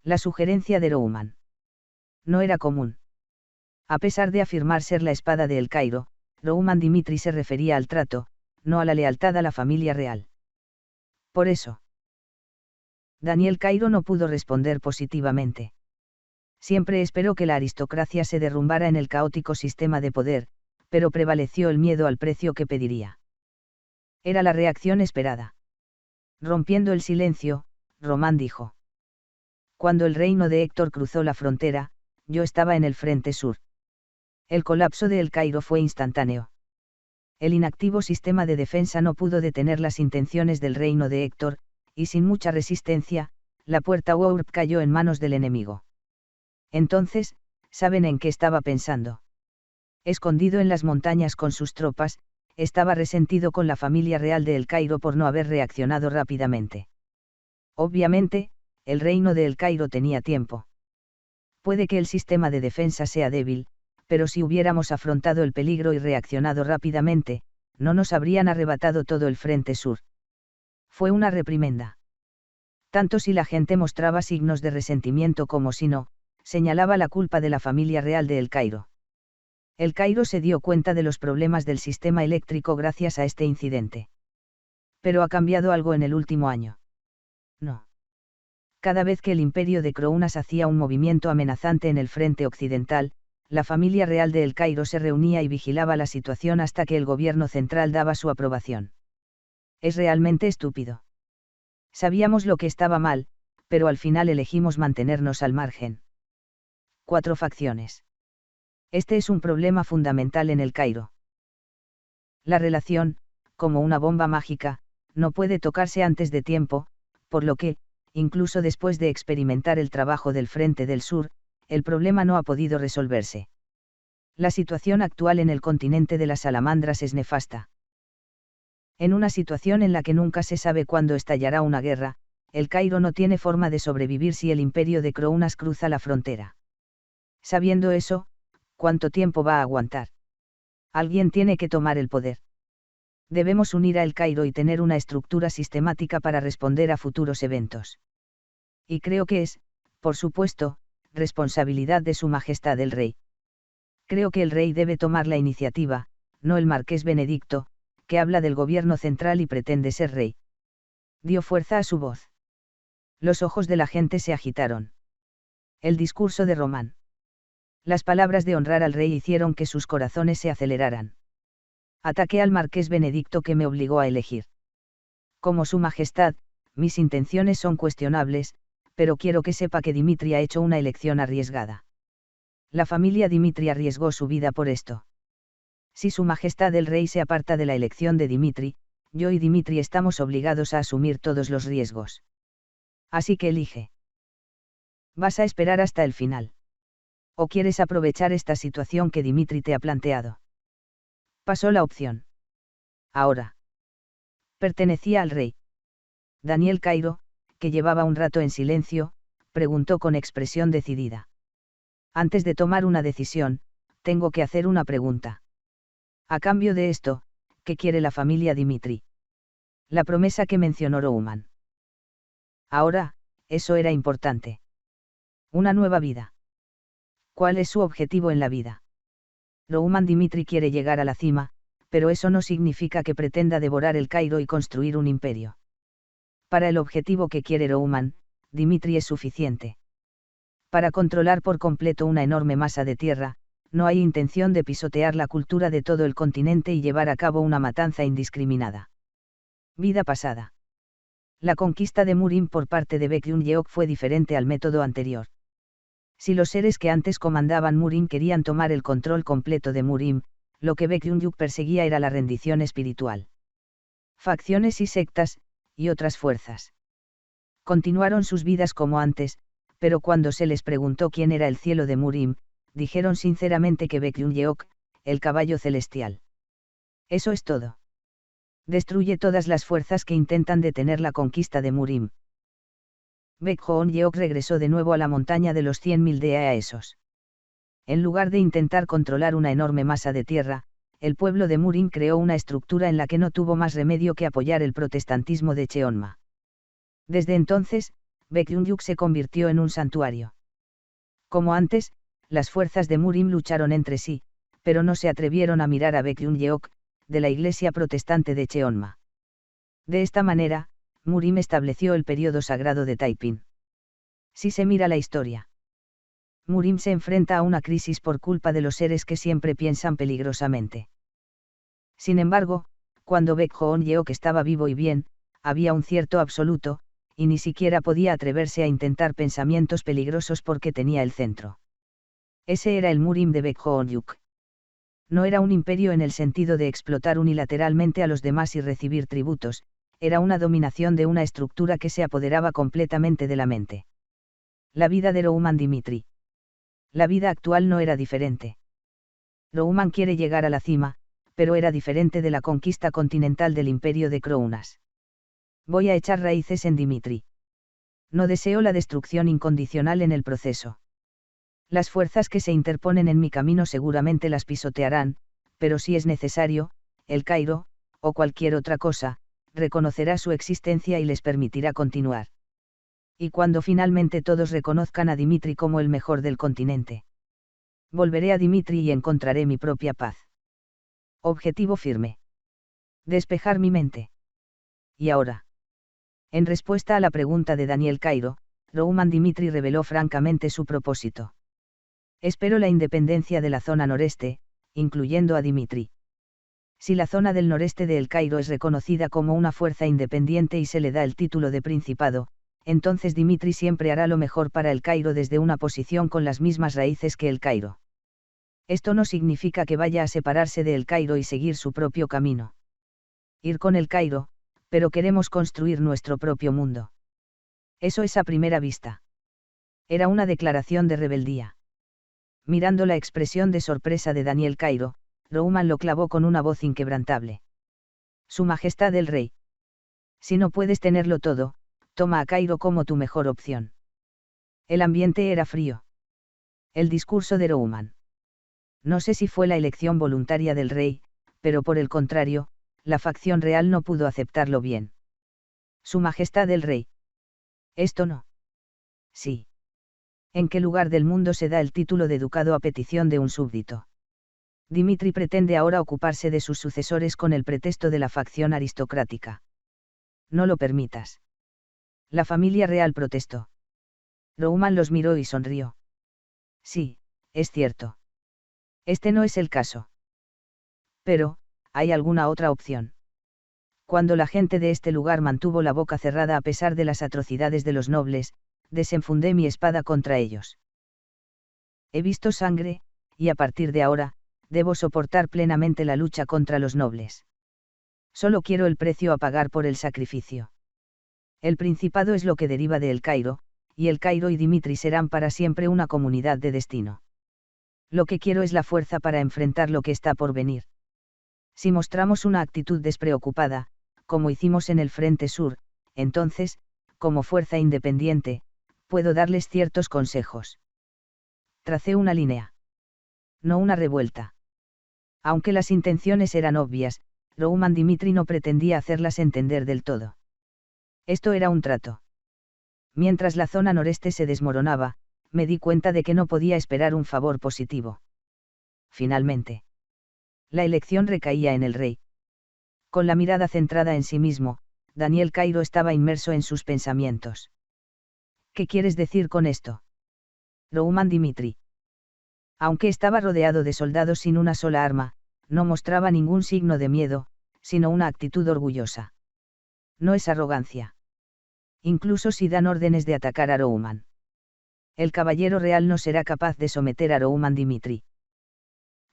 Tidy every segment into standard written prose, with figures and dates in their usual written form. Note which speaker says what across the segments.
Speaker 1: La sugerencia de Rouman no era común. A pesar de afirmar ser la espada de El Cairo, Rouman Dimitri se refería al trato, no a la lealtad a la familia real. Por eso, Daniel Cairo no pudo responder positivamente. Siempre esperó que la aristocracia se derrumbara en el caótico sistema de poder, pero prevaleció el miedo al precio que pediría. Era la reacción esperada. Rompiendo el silencio, Román dijo: Cuando el reino de Héctor cruzó la frontera, yo estaba en el frente sur. El colapso de El Cairo fue instantáneo. El inactivo sistema de defensa no pudo detener las intenciones del reino de Héctor, y sin mucha resistencia, la puerta Wourp cayó en manos del enemigo. Entonces, ¿saben en qué estaba pensando? Escondido en las montañas con sus tropas, estaba resentido con la familia real de El Cairo por no haber reaccionado rápidamente. Obviamente, el reino de El Cairo tenía tiempo. Puede que el sistema de defensa sea débil, pero si hubiéramos afrontado el peligro y reaccionado rápidamente, no nos habrían arrebatado todo el frente sur. Fue una reprimenda. Tanto si la gente mostraba signos de resentimiento como si no, señalaba la culpa de la familia real de El Cairo. El Cairo se dio cuenta de los problemas del sistema eléctrico gracias a este incidente. Pero ha cambiado algo en el último año. No. Cada vez que el imperio de Crounas hacía un movimiento amenazante en el frente occidental, la familia real de El Cairo se reunía y vigilaba la situación hasta que el gobierno central daba su aprobación. Es realmente estúpido. Sabíamos lo que estaba mal, pero al final elegimos mantenernos al margen. 4 facciones. Este es un problema fundamental en El Cairo. La relación, como una bomba mágica, no puede tocarse antes de tiempo, por lo que, incluso después de experimentar el trabajo del Frente del Sur, el problema no ha podido resolverse. La situación actual en el continente de las salamandras es nefasta. En una situación en la que nunca se sabe cuándo estallará una guerra, El Cairo no tiene forma de sobrevivir si el imperio de Crounas cruza la frontera. Sabiendo eso, ¿cuánto tiempo va a aguantar? Alguien tiene que tomar el poder. Debemos unir a El Cairo y tener una estructura sistemática para responder a futuros eventos. Y creo que es, por supuesto, responsabilidad de Su Majestad el Rey. Creo que el Rey debe tomar la iniciativa, no el Marqués Benedicto, que habla del gobierno central y pretende ser rey. Dio fuerza a su voz. Los ojos de la gente se agitaron. El discurso de Román. Las palabras de honrar al rey hicieron que sus corazones se aceleraran. Ataqué al Marqués Benedicto que me obligó a elegir. Como Su Majestad, mis intenciones son cuestionables, pero quiero que sepa que Dimitri ha hecho una elección arriesgada. La familia Dimitri arriesgó su vida por esto. Si Su Majestad el Rey se aparta de la elección de Dimitri, yo y Dimitri estamos obligados a asumir todos los riesgos. Así que elige. ¿Vas a esperar hasta el final? ¿O quieres aprovechar esta situación que Dimitri te ha planteado? Pasó la opción. Ahora. Pertenecía al rey. Daniel Cairo, que llevaba un rato en silencio, preguntó con expresión decidida. Antes de tomar una decisión, tengo que hacer una pregunta. A cambio de esto, ¿qué quiere la familia Dimitri? La promesa que mencionó Rouman. Ahora, eso era importante. Una nueva vida. ¿Cuál es su objetivo en la vida? Rouman Dimitri quiere llegar a la cima, pero eso no significa que pretenda devorar El Cairo y construir un imperio. Para el objetivo que quiere Rouman, Dimitri es suficiente. Para controlar por completo una enorme masa de tierra, no hay intención de pisotear la cultura de todo el continente y llevar a cabo una matanza indiscriminada. Vida pasada. La conquista de Murim por parte de Baekhyun-yeok fue diferente al método anterior. Si los seres que antes comandaban Murim querían tomar el control completo de Murim, lo que Baekhyun-yeok perseguía era la rendición espiritual. Facciones y sectas, y otras fuerzas. Continuaron sus vidas como antes, pero cuando se les preguntó quién era el cielo de Murim, dijeron sinceramente que Baekhyun-yeok, el caballo celestial. Eso es todo. Destruye todas las fuerzas que intentan detener la conquista de Murim. Baekhyun-yeok regresó de nuevo a la montaña de los 100.000 de Aesos. En lugar de intentar controlar una enorme masa de tierra, el pueblo de Murim creó una estructura en la que no tuvo más remedio que apoyar el protestantismo de Cheonma. Desde entonces, Bekhyunyuk se convirtió en un santuario. Como antes, las fuerzas de Murim lucharon entre sí, pero no se atrevieron a mirar a Bekhyunyeok, de la iglesia protestante de Cheonma. De esta manera, Murim estableció el período sagrado de Taiping. Si se mira la historia, Murim se enfrenta a una crisis por culpa de los seres que siempre piensan peligrosamente. Sin embargo, cuando Bekhyunyeok estaba vivo y bien, había un cierto absoluto, y ni siquiera podía atreverse a intentar pensamientos peligrosos porque tenía el centro. Ese era el Murim de Bekhyunyeok. No era un imperio en el sentido de explotar unilateralmente a los demás y recibir tributos, era una dominación de una estructura que se apoderaba completamente de la mente. La vida de Rouman Dimitri. La vida actual no era diferente. Rouman quiere llegar a la cima, pero era diferente de la conquista continental del imperio de Krounas. Voy a echar raíces en Dimitri. No deseo la destrucción incondicional en el proceso. Las fuerzas que se interponen en mi camino seguramente las pisotearán, pero si es necesario, el Cairo, o cualquier otra cosa, reconocerá su existencia y les permitirá continuar. Y cuando finalmente todos reconozcan a Dimitri como el mejor del continente, volveré a Dimitri y encontraré mi propia paz. Objetivo firme. Despejar mi mente. Y ahora. En respuesta a la pregunta de Daniel Cairo, Rouman Dimitri reveló francamente su propósito. Espero la independencia de la zona noreste, incluyendo a Dimitri. Si la zona del noreste de El Cairo es reconocida como una fuerza independiente y se le da el título de principado, entonces Dimitri siempre hará lo mejor para El Cairo desde una posición con las mismas raíces que El Cairo. Esto no significa que vaya a separarse de El Cairo y seguir su propio camino. Ir con El Cairo, pero queremos construir nuestro propio mundo. Eso es a primera vista. Era una declaración de rebeldía. Mirando la expresión de sorpresa de Daniel Cairo, Rouman lo clavó con una voz inquebrantable. Su Majestad el Rey. Si no puedes tenerlo todo, toma a Cairo como tu mejor opción. El ambiente era frío. El discurso de Rouman. No sé si fue la elección voluntaria del rey, pero por el contrario, la facción real no pudo aceptarlo bien. Su Majestad el Rey. Esto no. Sí. ¿En qué lugar del mundo se da el título de ducado a petición de un súbdito? Dimitri pretende ahora ocuparse de sus sucesores con el pretexto de la facción aristocrática. No lo permitas. La familia real protestó. Rouman los miró y sonrió. Sí, es cierto. Este no es el caso. Pero, ¿hay alguna otra opción? Cuando la gente de este lugar mantuvo la boca cerrada a pesar de las atrocidades de los nobles, desenfundé mi espada contra ellos. He visto sangre, y a partir de ahora, debo soportar plenamente la lucha contra los nobles. Solo quiero el precio a pagar por el sacrificio. El Principado es lo que deriva de El Cairo, y El Cairo y Dimitri serán para siempre una comunidad de destino. Lo que quiero es la fuerza para enfrentar lo que está por venir. Si mostramos una actitud despreocupada, como hicimos en el Frente Sur, entonces, como fuerza independiente, puedo darles ciertos consejos. Tracé una línea. No una revuelta. Aunque las intenciones eran obvias, Rouman Dimitri no pretendía hacerlas entender del todo. Esto era un trato. Mientras la zona noreste se desmoronaba, me di cuenta de que no podía esperar un favor positivo. Finalmente. La elección recaía en el rey. Con la mirada centrada en sí mismo, Daniel Cairo estaba inmerso en sus pensamientos. ¿Qué quieres decir con esto? Rouman Dimitri. Aunque estaba rodeado de soldados sin una sola arma, no mostraba ningún signo de miedo, sino una actitud orgullosa. No es arrogancia. Incluso si dan órdenes de atacar a Rouman. El caballero real no será capaz de someter a Rouman Dimitri.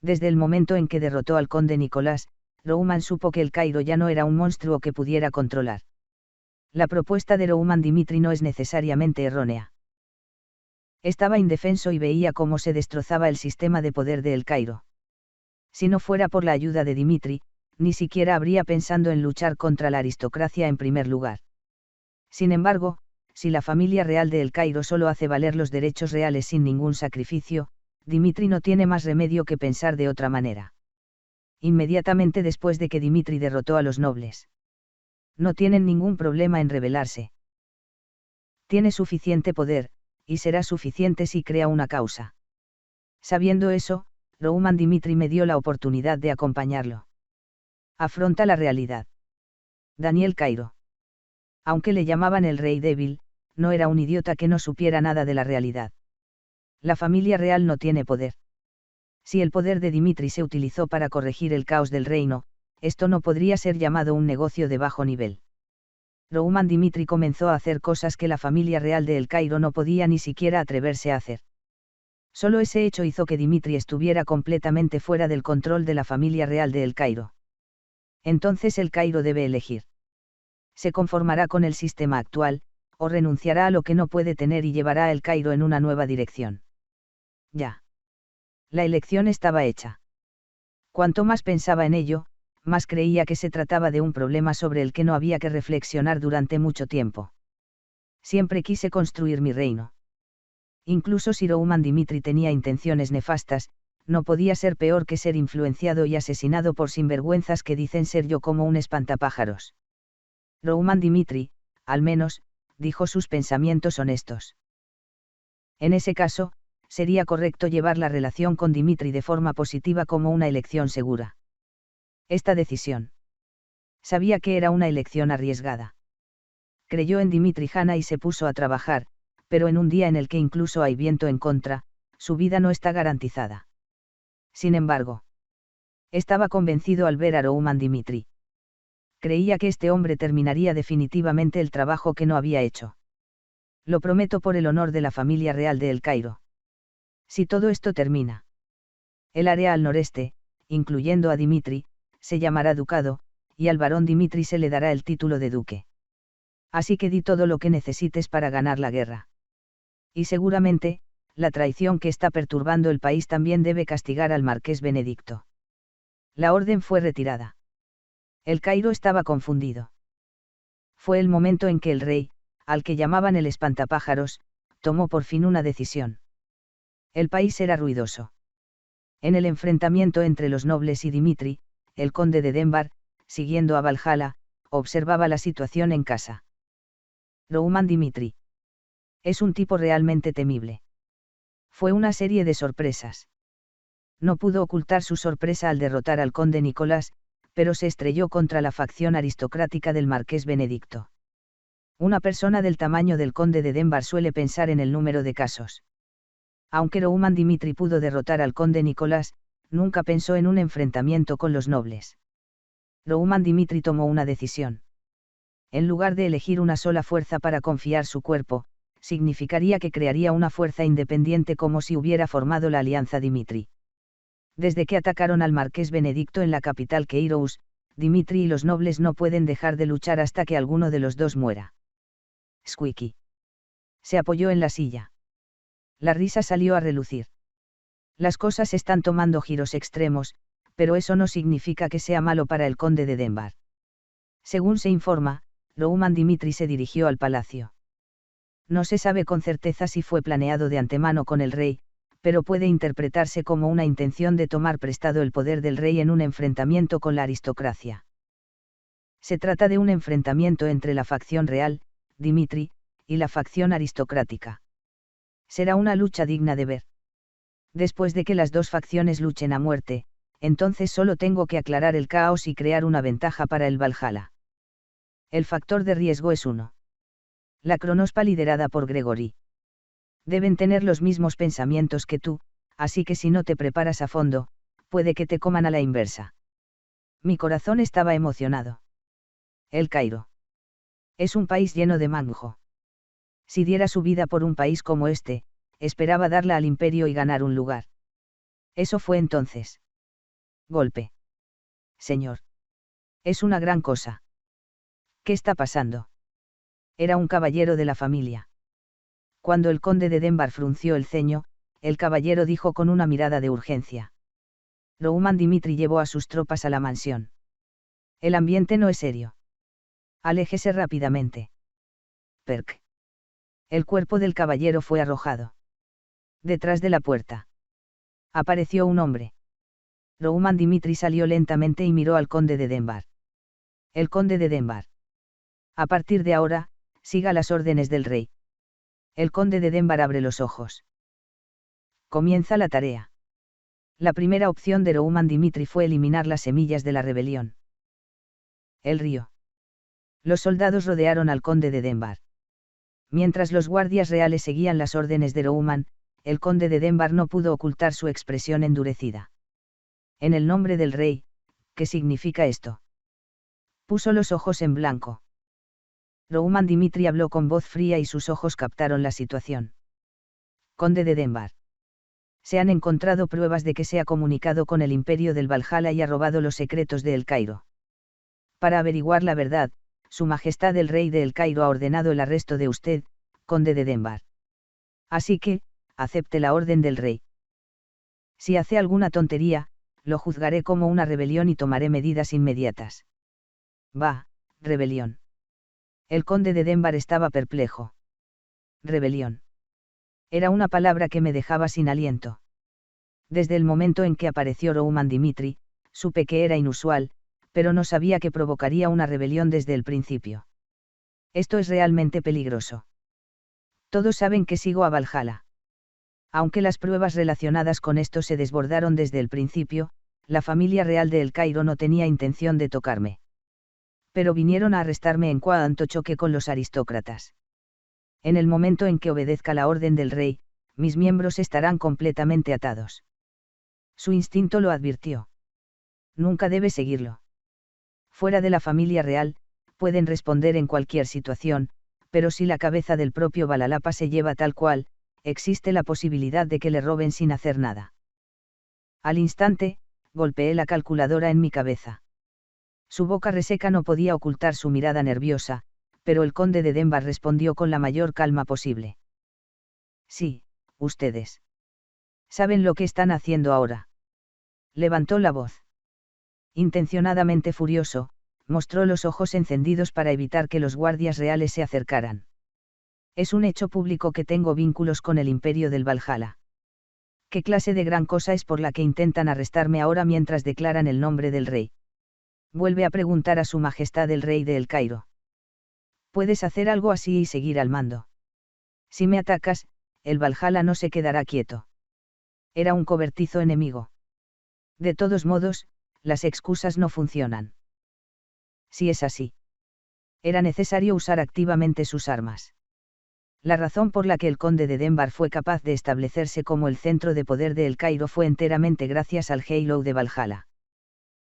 Speaker 1: Desde el momento en que derrotó al conde Nicolás, Rouman supo que el Cairo ya no era un monstruo que pudiera controlar. La propuesta de Rouman Dimitri no es necesariamente errónea. Estaba indefenso y veía cómo se destrozaba el sistema de poder de El Cairo. Si no fuera por la ayuda de Dimitri, ni siquiera habría pensado en luchar contra la aristocracia en primer lugar. Sin embargo, si la familia real de El Cairo solo hace valer los derechos reales sin ningún sacrificio, Dimitri no tiene más remedio que pensar de otra manera. Inmediatamente después de que Dimitri derrotó a los nobles. No tienen ningún problema en rebelarse. Tiene suficiente poder, y será suficiente si crea una causa. Sabiendo eso, Rouman Dimitri me dio la oportunidad de acompañarlo. Afronta la realidad. Daniel Cairo. Aunque le llamaban el rey débil, no era un idiota que no supiera nada de la realidad. La familia real no tiene poder. Si el poder de Dimitri se utilizó para corregir el caos del reino, esto no podría ser llamado un negocio de bajo nivel. Rouman Dimitri comenzó a hacer cosas que la familia real de El Cairo no podía ni siquiera atreverse a hacer. Solo ese hecho hizo que Dimitri estuviera completamente fuera del control de la familia real de El Cairo. Entonces El Cairo debe elegir. Se conformará con el sistema actual, o renunciará a lo que no puede tener y llevará a El Cairo en una nueva dirección. Ya. La elección estaba hecha. Cuanto más pensaba en ello, más creía que se trataba de un problema sobre el que no había que reflexionar durante mucho tiempo. Siempre quise construir mi reino. Incluso si Rouman Dimitri tenía intenciones nefastas, no podía ser peor que ser influenciado y asesinado por sinvergüenzas que dicen ser yo como un espantapájaros. Rouman Dimitri, al menos, dijo sus pensamientos honestos. En ese caso, sería correcto llevar la relación con Dimitri de forma positiva como una elección segura. Esta decisión. Sabía que era una elección arriesgada. Creyó en Dimitri Hanna y se puso a trabajar, pero en un día en el que incluso hay viento en contra, su vida no está garantizada. Sin embargo, estaba convencido al ver a Rouman Dimitri. Creía que este hombre terminaría definitivamente el trabajo que no había hecho. Lo prometo por el honor de la familia real de El Cairo. Si todo esto termina. El área al noreste, incluyendo a Dimitri, se llamará ducado, y al barón Dimitri se le dará el título de duque. Así que di todo lo que necesites para ganar la guerra. Y seguramente, la traición que está perturbando el país también debe castigar al marqués Benedicto. La orden fue retirada. El Cairo estaba confundido. Fue el momento en que el rey, al que llamaban el espantapájaros, tomó por fin una decisión. El país era ruidoso. En el enfrentamiento entre los nobles y Dimitri, el conde de Denbar, siguiendo a Valhalla, observaba la situación en casa. Rouman Dimitri. Es un tipo realmente temible. Fue una serie de sorpresas. No pudo ocultar su sorpresa al derrotar al conde Nicolás, pero se estrelló contra la facción aristocrática del marqués Benedicto. Una persona del tamaño del conde de Denbar suele pensar en el número de casos. Aunque Rouman Dimitri pudo derrotar al conde Nicolás, nunca pensó en un enfrentamiento con los nobles. Rouman Dimitri tomó una decisión. En lugar de elegir una sola fuerza para confiar su cuerpo, significaría que crearía una fuerza independiente como si hubiera formado la alianza Dimitri. Desde que atacaron al marqués Benedicto en la capital Keiros, Dimitri y los nobles no pueden dejar de luchar hasta que alguno de los dos muera. Squeaky. Se apoyó en la silla. La risa salió a relucir. Las cosas están tomando giros extremos, pero eso no significa que sea malo para el conde de Denbar. Según se informa, Rouman Dimitri se dirigió al palacio. No se sabe con certeza si fue planeado de antemano con el rey, pero puede interpretarse como una intención de tomar prestado el poder del rey en un enfrentamiento con la aristocracia. Se trata de un enfrentamiento entre la facción real, Dimitri, y la facción aristocrática. Será una lucha digna de ver. Después de que las dos facciones luchen a muerte, entonces solo tengo que aclarar el caos y crear una ventaja para el Valhalla. El factor de riesgo es 1. La cronospa liderada por Gregory. Deben tener los mismos pensamientos que tú, así que si no te preparas a fondo, puede que te coman a la inversa. Mi corazón estaba emocionado. El Cairo. Es un país lleno de manjo. Si diera su vida por un país como este, esperaba darla al imperio y ganar un lugar. Eso fue entonces. Golpe. Señor. Es una gran cosa. ¿Qué está pasando? Era un caballero de la familia. Cuando el conde de Denbar frunció el ceño, el caballero dijo con una mirada de urgencia. Rouman Dimitri llevó a sus tropas a la mansión. El ambiente no es serio. Aléjese rápidamente. Perk. El cuerpo del caballero fue arrojado. Detrás de la puerta. Apareció un hombre. Rouman Dimitri salió lentamente y miró al conde de Denbar. El conde de Denbar. A partir de ahora, siga las órdenes del rey. El conde de Denbar abre los ojos. Comienza la tarea. La primera opción de Rouman Dimitri fue eliminar las semillas de la rebelión. El río. Los soldados rodearon al conde de Denbar. Mientras los guardias reales seguían las órdenes de Rouman, el conde de Denbar no pudo ocultar su expresión endurecida. En el nombre del rey, ¿qué significa esto? Puso los ojos en blanco. Rouman Dimitri habló con voz fría y sus ojos captaron la situación. Conde de Denbar. Se han encontrado pruebas de que se ha comunicado con el imperio del Valhalla y ha robado los secretos de El Cairo. Para averiguar la verdad, Su Majestad el Rey de El Cairo ha ordenado el arresto de usted, conde de Denbar. Así que, acepte la orden del rey. Si hace alguna tontería, lo juzgaré como una rebelión y tomaré medidas inmediatas. Va, rebelión. El conde de Denbar estaba perplejo. Rebelión. Era una palabra que me dejaba sin aliento. Desde el momento en que apareció Rouman Dimitri, supe que era inusual, pero no sabía que provocaría una rebelión desde el principio. Esto es realmente peligroso. Todos saben que sigo a Valhalla. Aunque las pruebas relacionadas con esto se desbordaron desde el principio, la familia real de El Cairo no tenía intención de tocarme. Pero vinieron a arrestarme en cuanto choque con los aristócratas. En el momento en que obedezca la orden del rey, mis miembros estarán completamente atados. Su instinto lo advirtió. Nunca debe seguirlo. Fuera de la familia real, pueden responder en cualquier situación, pero si la cabeza del propio Balalapa se lleva tal cual, existe la posibilidad de que le roben sin hacer nada. Al instante, golpeé la calculadora en mi cabeza. Su boca reseca no podía ocultar su mirada nerviosa, pero el conde de Denbar respondió con la mayor calma posible. Sí, ustedes. ¿Saben lo que están haciendo ahora? Levantó la voz. Intencionadamente furioso, mostró los ojos encendidos para evitar que los guardias reales se acercaran. Es un hecho público que tengo vínculos con el imperio del Valhalla. ¿Qué clase de gran cosa es por la que intentan arrestarme ahora mientras declaran el nombre del rey? Vuelve a preguntar a Su Majestad el Rey de El Cairo. Puedes hacer algo así y seguir al mando. Si me atacas, el Valhalla no se quedará quieto. Era un cobertizo enemigo. De todos modos, las excusas no funcionan. Si es así. Era necesario usar activamente sus armas. La razón por la que el conde de Denbar fue capaz de establecerse como el centro de poder de El Cairo fue enteramente gracias al Halo de Valhalla.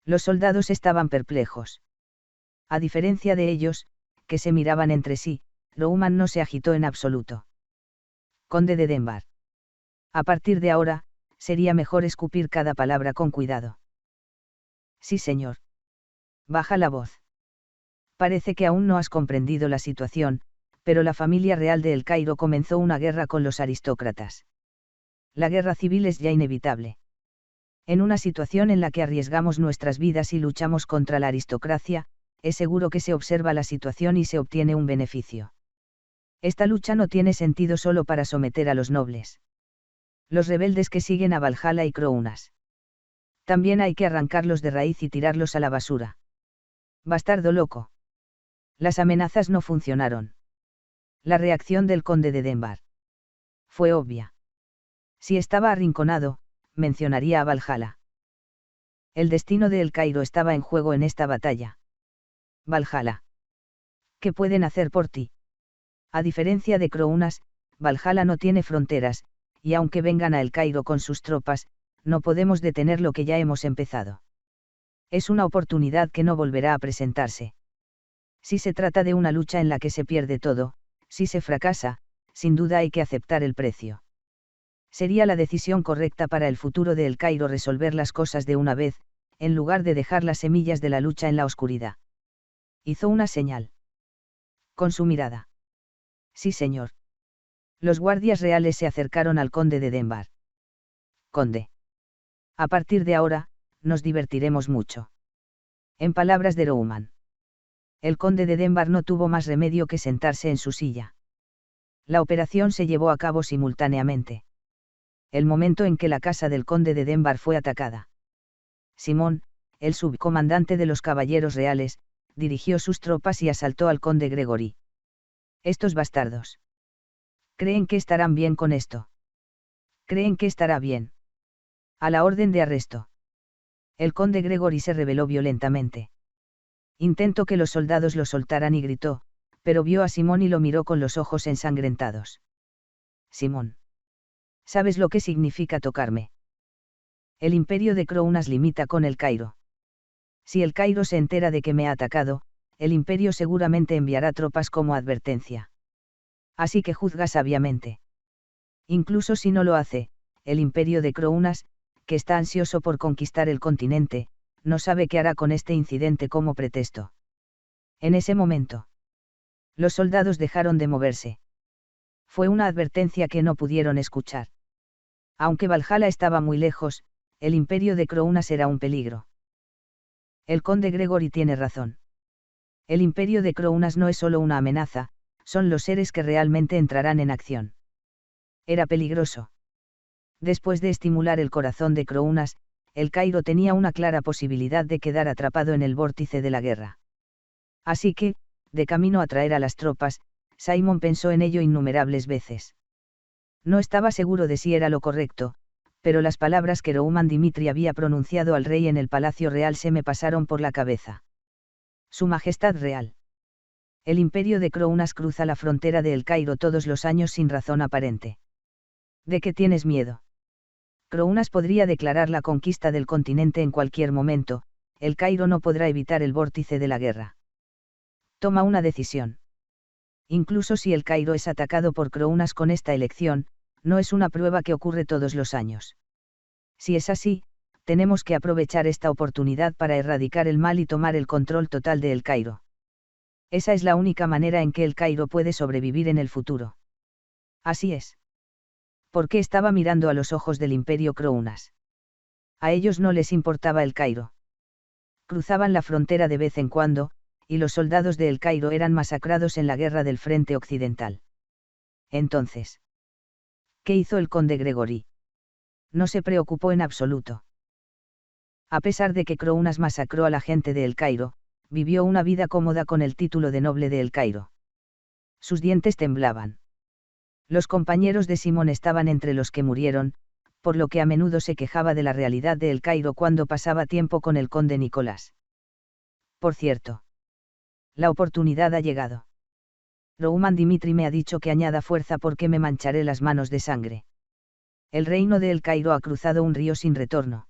Speaker 1: Los soldados estaban perplejos. A diferencia de ellos, que se miraban entre sí, Rouman no se agitó en absoluto. Conde de Denbar. A partir de ahora, sería mejor escupir cada palabra con cuidado. Sí, señor. Baja la voz. Parece que aún no has comprendido la situación, pero la familia real de El Cairo comenzó una guerra con los aristócratas. La guerra civil es ya inevitable. En una situación en la que arriesgamos nuestras vidas y luchamos contra la aristocracia, es seguro que se observa la situación y se obtiene un beneficio. Esta lucha no tiene sentido solo para someter a los nobles. Los rebeldes que siguen a Valhalla y Crounas. También hay que arrancarlos de raíz y tirarlos a la basura. Bastardo loco. Las amenazas no funcionaron. La reacción del conde de Denbar fue obvia. Si estaba arrinconado, mencionaría a Valhalla. El destino de El Cairo estaba en juego en esta batalla. Valhalla. ¿Qué pueden hacer por ti? A diferencia de Crounas, Valhalla no tiene fronteras, y aunque vengan a El Cairo con sus tropas, no podemos detener lo que ya hemos empezado. Es una oportunidad que no volverá a presentarse. Si se trata de una lucha en la que se pierde todo, si se fracasa, sin duda hay que aceptar el precio. Sería la decisión correcta para el futuro de El Cairo resolver las cosas de una vez, en lugar de dejar las semillas de la lucha en la oscuridad. Hizo una señal. Con su mirada. Sí, señor. Los guardias reales se acercaron al conde de Denbar. Conde. A partir de ahora, nos divertiremos mucho. En palabras de Rouman. El conde de Denbar no tuvo más remedio que sentarse en su silla. La operación se llevó a cabo simultáneamente. El momento en que la casa del conde de Denbar fue atacada. Simón, el subcomandante de los caballeros reales, dirigió sus tropas y asaltó al conde Gregory. Estos bastardos. Creen que estarán bien con esto. Creen que estará bien. A la orden de arresto. El conde Gregory se rebeló violentamente. Intentó que los soldados lo soltaran y gritó, pero vio a Simón y lo miró con los ojos ensangrentados. Simón. ¿Sabes lo que significa tocarme? El imperio de Crounas limita con el Cairo. Si el Cairo se entera de que me ha atacado, el imperio seguramente enviará tropas como advertencia. Así que juzga sabiamente. Incluso si no lo hace, el imperio de Crounas, que está ansioso por conquistar el continente, no sabe qué hará con este incidente como pretexto. En ese momento, los soldados dejaron de moverse. Fue una advertencia que no pudieron escuchar. Aunque Valhalla estaba muy lejos, el imperio de Crounas era un peligro. El conde Gregory tiene razón. El imperio de Crounas no es solo una amenaza, son los seres que realmente entrarán en acción. Era peligroso. Después de estimular el corazón de Crounas, el Cairo tenía una clara posibilidad de quedar atrapado en el vórtice de la guerra. Así que, de camino a traer a las tropas, Simon pensó en ello innumerables veces. No estaba seguro de si era lo correcto, pero las palabras que Rouman Dimitri había pronunciado al rey en el Palacio Real se me pasaron por la cabeza. Su Majestad Real. El imperio de Crounas cruza la frontera de El Cairo todos los años sin razón aparente. ¿De qué tienes miedo? Crounas podría declarar la conquista del continente en cualquier momento, El Cairo no podrá evitar el vórtice de la guerra. Toma una decisión. Incluso si El Cairo es atacado por Crounas con esta elección, no es una prueba que ocurre todos los años. Si es así, tenemos que aprovechar esta oportunidad para erradicar el mal y tomar el control total de El Cairo. Esa es la única manera en que El Cairo puede sobrevivir en el futuro. Así es. ¿Por qué estaba mirando a los ojos del imperio Crounas? A ellos no les importaba El Cairo. Cruzaban la frontera de vez en cuando, y los soldados de El Cairo eran masacrados en la guerra del frente occidental. Entonces, ¿qué hizo el conde Gregory? No se preocupó en absoluto. A pesar de que Crounas masacró a la gente de El Cairo, vivió una vida cómoda con el título de noble de El Cairo. Sus dientes temblaban. Los compañeros de Simón estaban entre los que murieron, por lo que a menudo se quejaba de la realidad de El Cairo cuando pasaba tiempo con el conde Nicolás. Por cierto, la oportunidad ha llegado. Rouman Dimitri me ha dicho que añada fuerza porque me mancharé las manos de sangre. El reino de El Cairo ha cruzado un río sin retorno.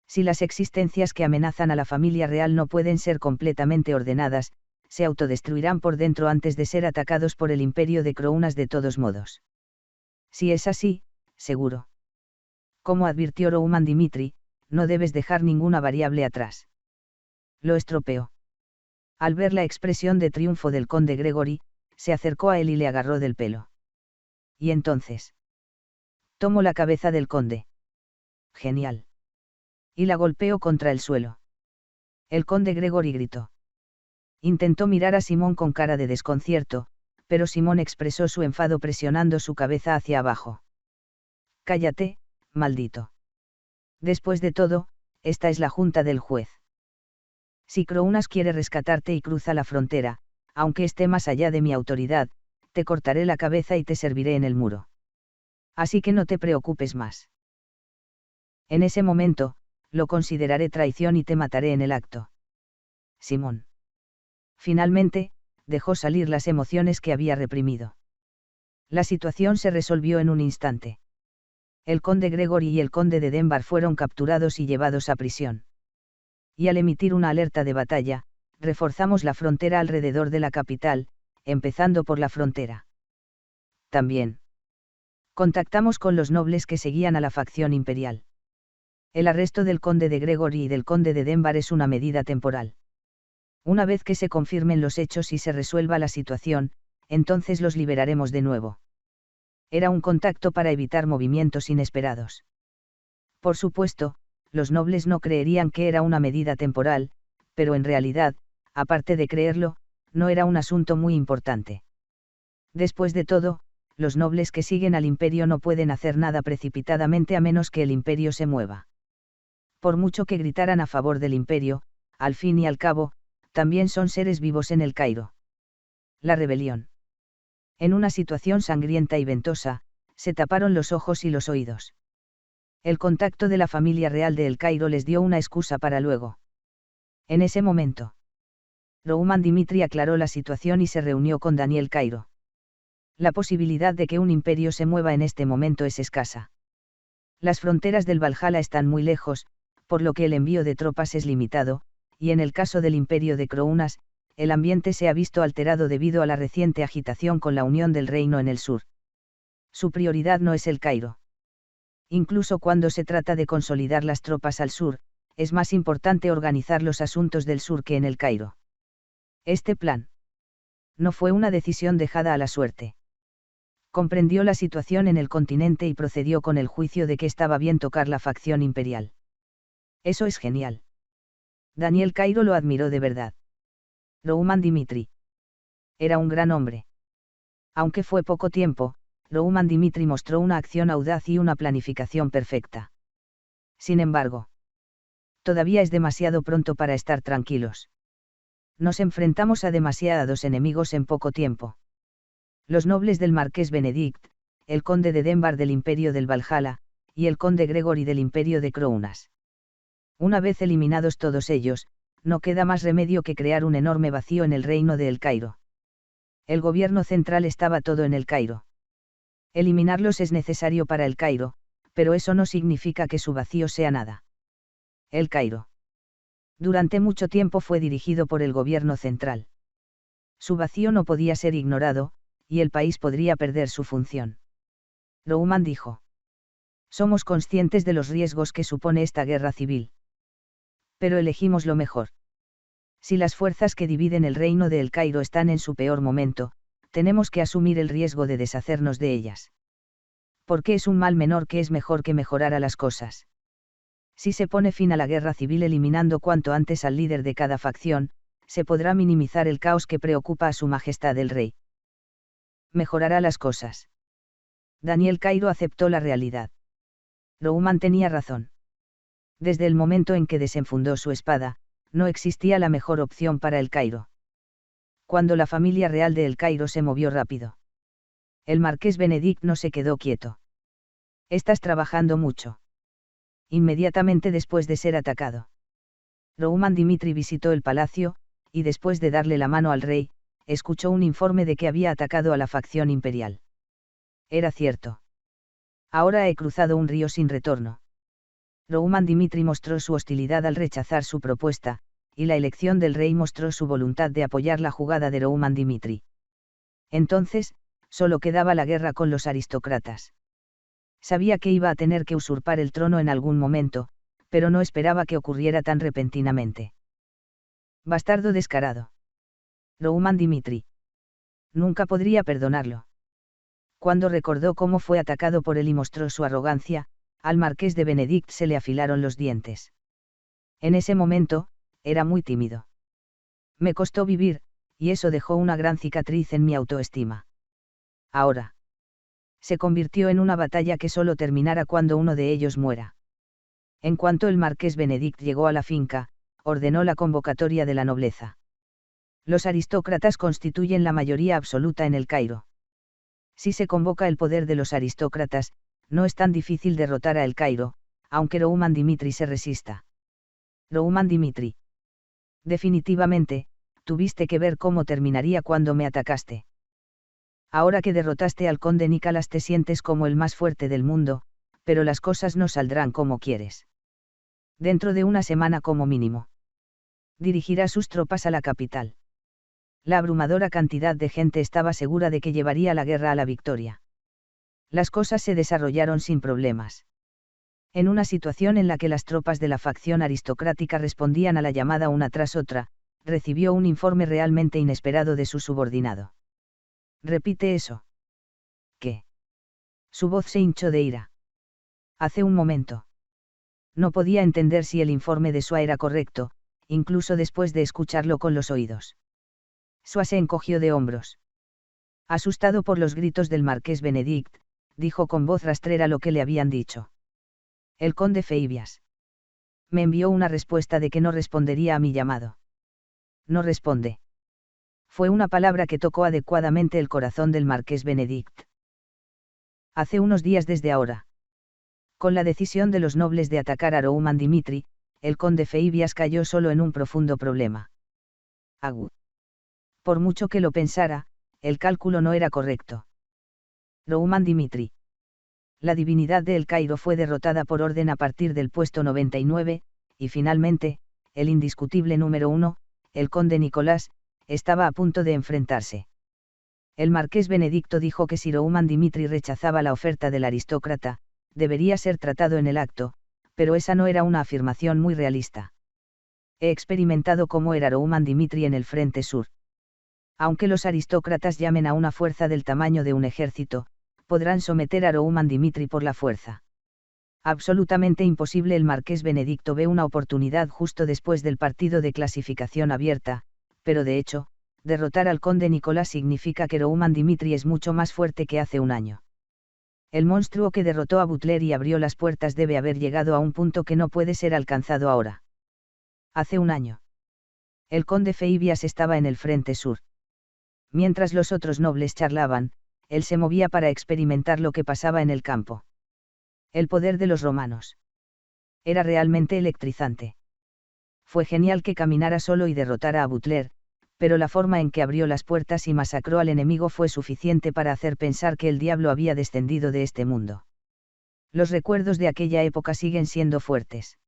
Speaker 1: Si las existencias que amenazan a la familia real no pueden ser completamente ordenadas, se autodestruirán por dentro antes de ser atacados por el imperio de Crounas de todos modos. Si es así, seguro. Como advirtió Rouman Dimitri, no debes dejar ninguna variable atrás. Lo estropeó. Al ver la expresión de triunfo del conde Gregory, se acercó a él y le agarró del pelo. Y entonces. Tomó la cabeza del conde. Genial. Y la golpeó contra el suelo. El conde Gregory gritó. Intentó mirar a Simón con cara de desconcierto, pero Simón expresó su enfado presionando su cabeza hacia abajo. Cállate, maldito. Después de todo, esta es la junta del juez. Si Crounas quiere rescatarte y cruza la frontera, aunque esté más allá de mi autoridad, te cortaré la cabeza y te serviré en el muro. Así que no te preocupes más. En ese momento, lo consideraré traición y te mataré en el acto. Simón. Finalmente, dejó salir las emociones que había reprimido. La situación se resolvió en un instante. El conde Gregory y el conde de Denbar fueron capturados y llevados a prisión. Y al emitir una alerta de batalla, reforzamos la frontera alrededor de la capital, empezando por la frontera. También contactamos con los nobles que seguían a la facción imperial. El arresto del conde de Gregory y del conde de Denbar es una medida temporal. Una vez que se confirmen los hechos y se resuelva la situación, entonces los liberaremos de nuevo. Era un contacto para evitar movimientos inesperados. Por supuesto, los nobles no creerían que era una medida temporal, pero en realidad, aparte de creerlo, no era un asunto muy importante. Después de todo, los nobles que siguen al imperio no pueden hacer nada precipitadamente a menos que el imperio se mueva. Por mucho que gritaran a favor del imperio, al fin y al cabo, también son seres vivos en El Cairo. La rebelión. En una situación sangrienta y ventosa, se taparon los ojos y los oídos. El contacto de la familia real de El Cairo les dio una excusa para luego. En ese momento, Rouman Dimitri aclaró la situación y se reunió con Daniel Cairo. La posibilidad de que un imperio se mueva en este momento es escasa. Las fronteras del Valhalla están muy lejos, por lo que el envío de tropas es limitado, y en el caso del imperio de Crounas, el ambiente se ha visto alterado debido a la reciente agitación con la unión del reino en el sur. Su prioridad no es El Cairo. Incluso cuando se trata de consolidar las tropas al sur, es más importante organizar los asuntos del sur que en El Cairo. Este plan no fue una decisión dejada a la suerte. Comprendió la situación en el continente y procedió con el juicio de que estaba bien tocar la facción imperial. Eso es genial. Daniel Cairo lo admiró de verdad. Rouman Dimitri era un gran hombre. Aunque fue poco tiempo, Rouman Dimitri mostró una acción audaz y una planificación perfecta. Sin embargo, todavía es demasiado pronto para estar tranquilos. Nos enfrentamos a demasiados enemigos en poco tiempo. Los nobles del marqués Benedict, el conde de Denbar del imperio del Valhalla, y el conde Gregory del imperio de Crounas. Una vez eliminados todos ellos, no queda más remedio que crear un enorme vacío en el reino de El Cairo. El gobierno central estaba todo en El Cairo. Eliminarlos es necesario para El Cairo, pero eso no significa que su vacío sea nada. El Cairo. Durante mucho tiempo fue dirigido por el gobierno central. Su vacío no podía ser ignorado, y el país podría perder su función. Rouman dijo. Somos conscientes de los riesgos que supone esta guerra civil. Pero elegimos lo mejor. Si las fuerzas que dividen el reino de El Cairo están en su peor momento, tenemos que asumir el riesgo de deshacernos de ellas. Porque es un mal menor que es mejor que mejorar a las cosas. Si se pone fin a la guerra civil eliminando cuanto antes al líder de cada facción, se podrá minimizar el caos que preocupa a Su Majestad el Rey. Mejorará las cosas. Daniel Cairo aceptó la realidad. Rouman tenía razón. Desde el momento en que desenfundó su espada, no existía la mejor opción para El Cairo. Cuando la familia real de El Cairo se movió rápido. El marqués Benedict no se quedó quieto. Estás trabajando mucho. Inmediatamente después de ser atacado. Rouman Dimitri visitó el palacio, y después de darle la mano al rey, escuchó un informe de que había atacado a la facción imperial. Era cierto. Ahora he cruzado un río sin retorno. Rouman Dimitri mostró su hostilidad al rechazar su propuesta, y la elección del rey mostró su voluntad de apoyar la jugada de Rouman Dimitri. Entonces, solo quedaba la guerra con los aristócratas. Sabía que iba a tener que usurpar el trono en algún momento, pero no esperaba que ocurriera tan repentinamente. Bastardo descarado. Rouman Dimitri. Nunca podría perdonarlo. Cuando recordó cómo fue atacado por él y mostró su arrogancia, al marqués de Benedict se le afilaron los dientes. En ese momento, era muy tímido. Me costó vivir, y eso dejó una gran cicatriz en mi autoestima. Ahora. Se convirtió en una batalla que solo terminará cuando uno de ellos muera. En cuanto el marqués Benedict llegó a la finca, ordenó la convocatoria de la nobleza. Los aristócratas constituyen la mayoría absoluta en El Cairo. Si se convoca el poder de los aristócratas, no es tan difícil derrotar a El Cairo, aunque Rouman Dimitri se resista. Rouman Dimitri. Definitivamente, tuviste que ver cómo terminaría cuando me atacaste. Ahora que derrotaste al conde Nicalas te sientes como el más fuerte del mundo, pero las cosas no saldrán como quieres. Dentro de una semana como mínimo. Dirigirá sus tropas a la capital. La abrumadora cantidad de gente estaba segura de que llevaría la guerra a la victoria. Las cosas se desarrollaron sin problemas. En una situación en la que las tropas de la facción aristocrática respondían a la llamada una tras otra, recibió un informe realmente inesperado de su subordinado. Repite eso. ¿Qué? Su voz se hinchó de ira. Hace un momento. No podía entender si el informe de Sua era correcto, incluso después de escucharlo con los oídos. Sua se encogió de hombros. Asustado por los gritos del marqués Benedict, dijo con voz rastrera lo que le habían dicho. El conde Feibias. Me envió una respuesta de que no respondería a mi llamado. No responde. Fue una palabra que tocó adecuadamente el corazón del marqués Benedict. Hace unos días desde ahora. Con la decisión de los nobles de atacar a Rouman Dimitri, el conde Feibias cayó solo en un profundo problema. Por mucho que lo pensara, el cálculo no era correcto. Rouman Dimitri. La divinidad de El Cairo fue derrotada por orden a partir del puesto 99, y finalmente, el indiscutible número 1, el conde Nicolás, estaba a punto de enfrentarse. El marqués Benedicto dijo que si Rouman Dimitri rechazaba la oferta del aristócrata, debería ser tratado en el acto, pero esa no era una afirmación muy realista. He experimentado cómo era Rouman Dimitri en el frente sur. Aunque los aristócratas llamen a una fuerza del tamaño de un ejército, podrán someter a Rouman Dimitri por la fuerza. Absolutamente imposible. El marqués Benedicto ve una oportunidad justo después del partido de clasificación abierta, pero de hecho, derrotar al conde Nicolás significa que Rouman Dimitri es mucho más fuerte que hace un año. El monstruo que derrotó a Butler y abrió las puertas debe haber llegado a un punto que no puede ser alcanzado ahora. Hace un año. El conde Feibias estaba en el frente sur. Mientras los otros nobles charlaban, él se movía para experimentar lo que pasaba en el campo. El poder de los romanos. Era realmente electrizante. Fue genial que caminara solo y derrotara a Butler, pero la forma en que abrió las puertas y masacró al enemigo fue suficiente para hacer pensar que el diablo había descendido de este mundo. Los recuerdos de aquella época siguen siendo fuertes.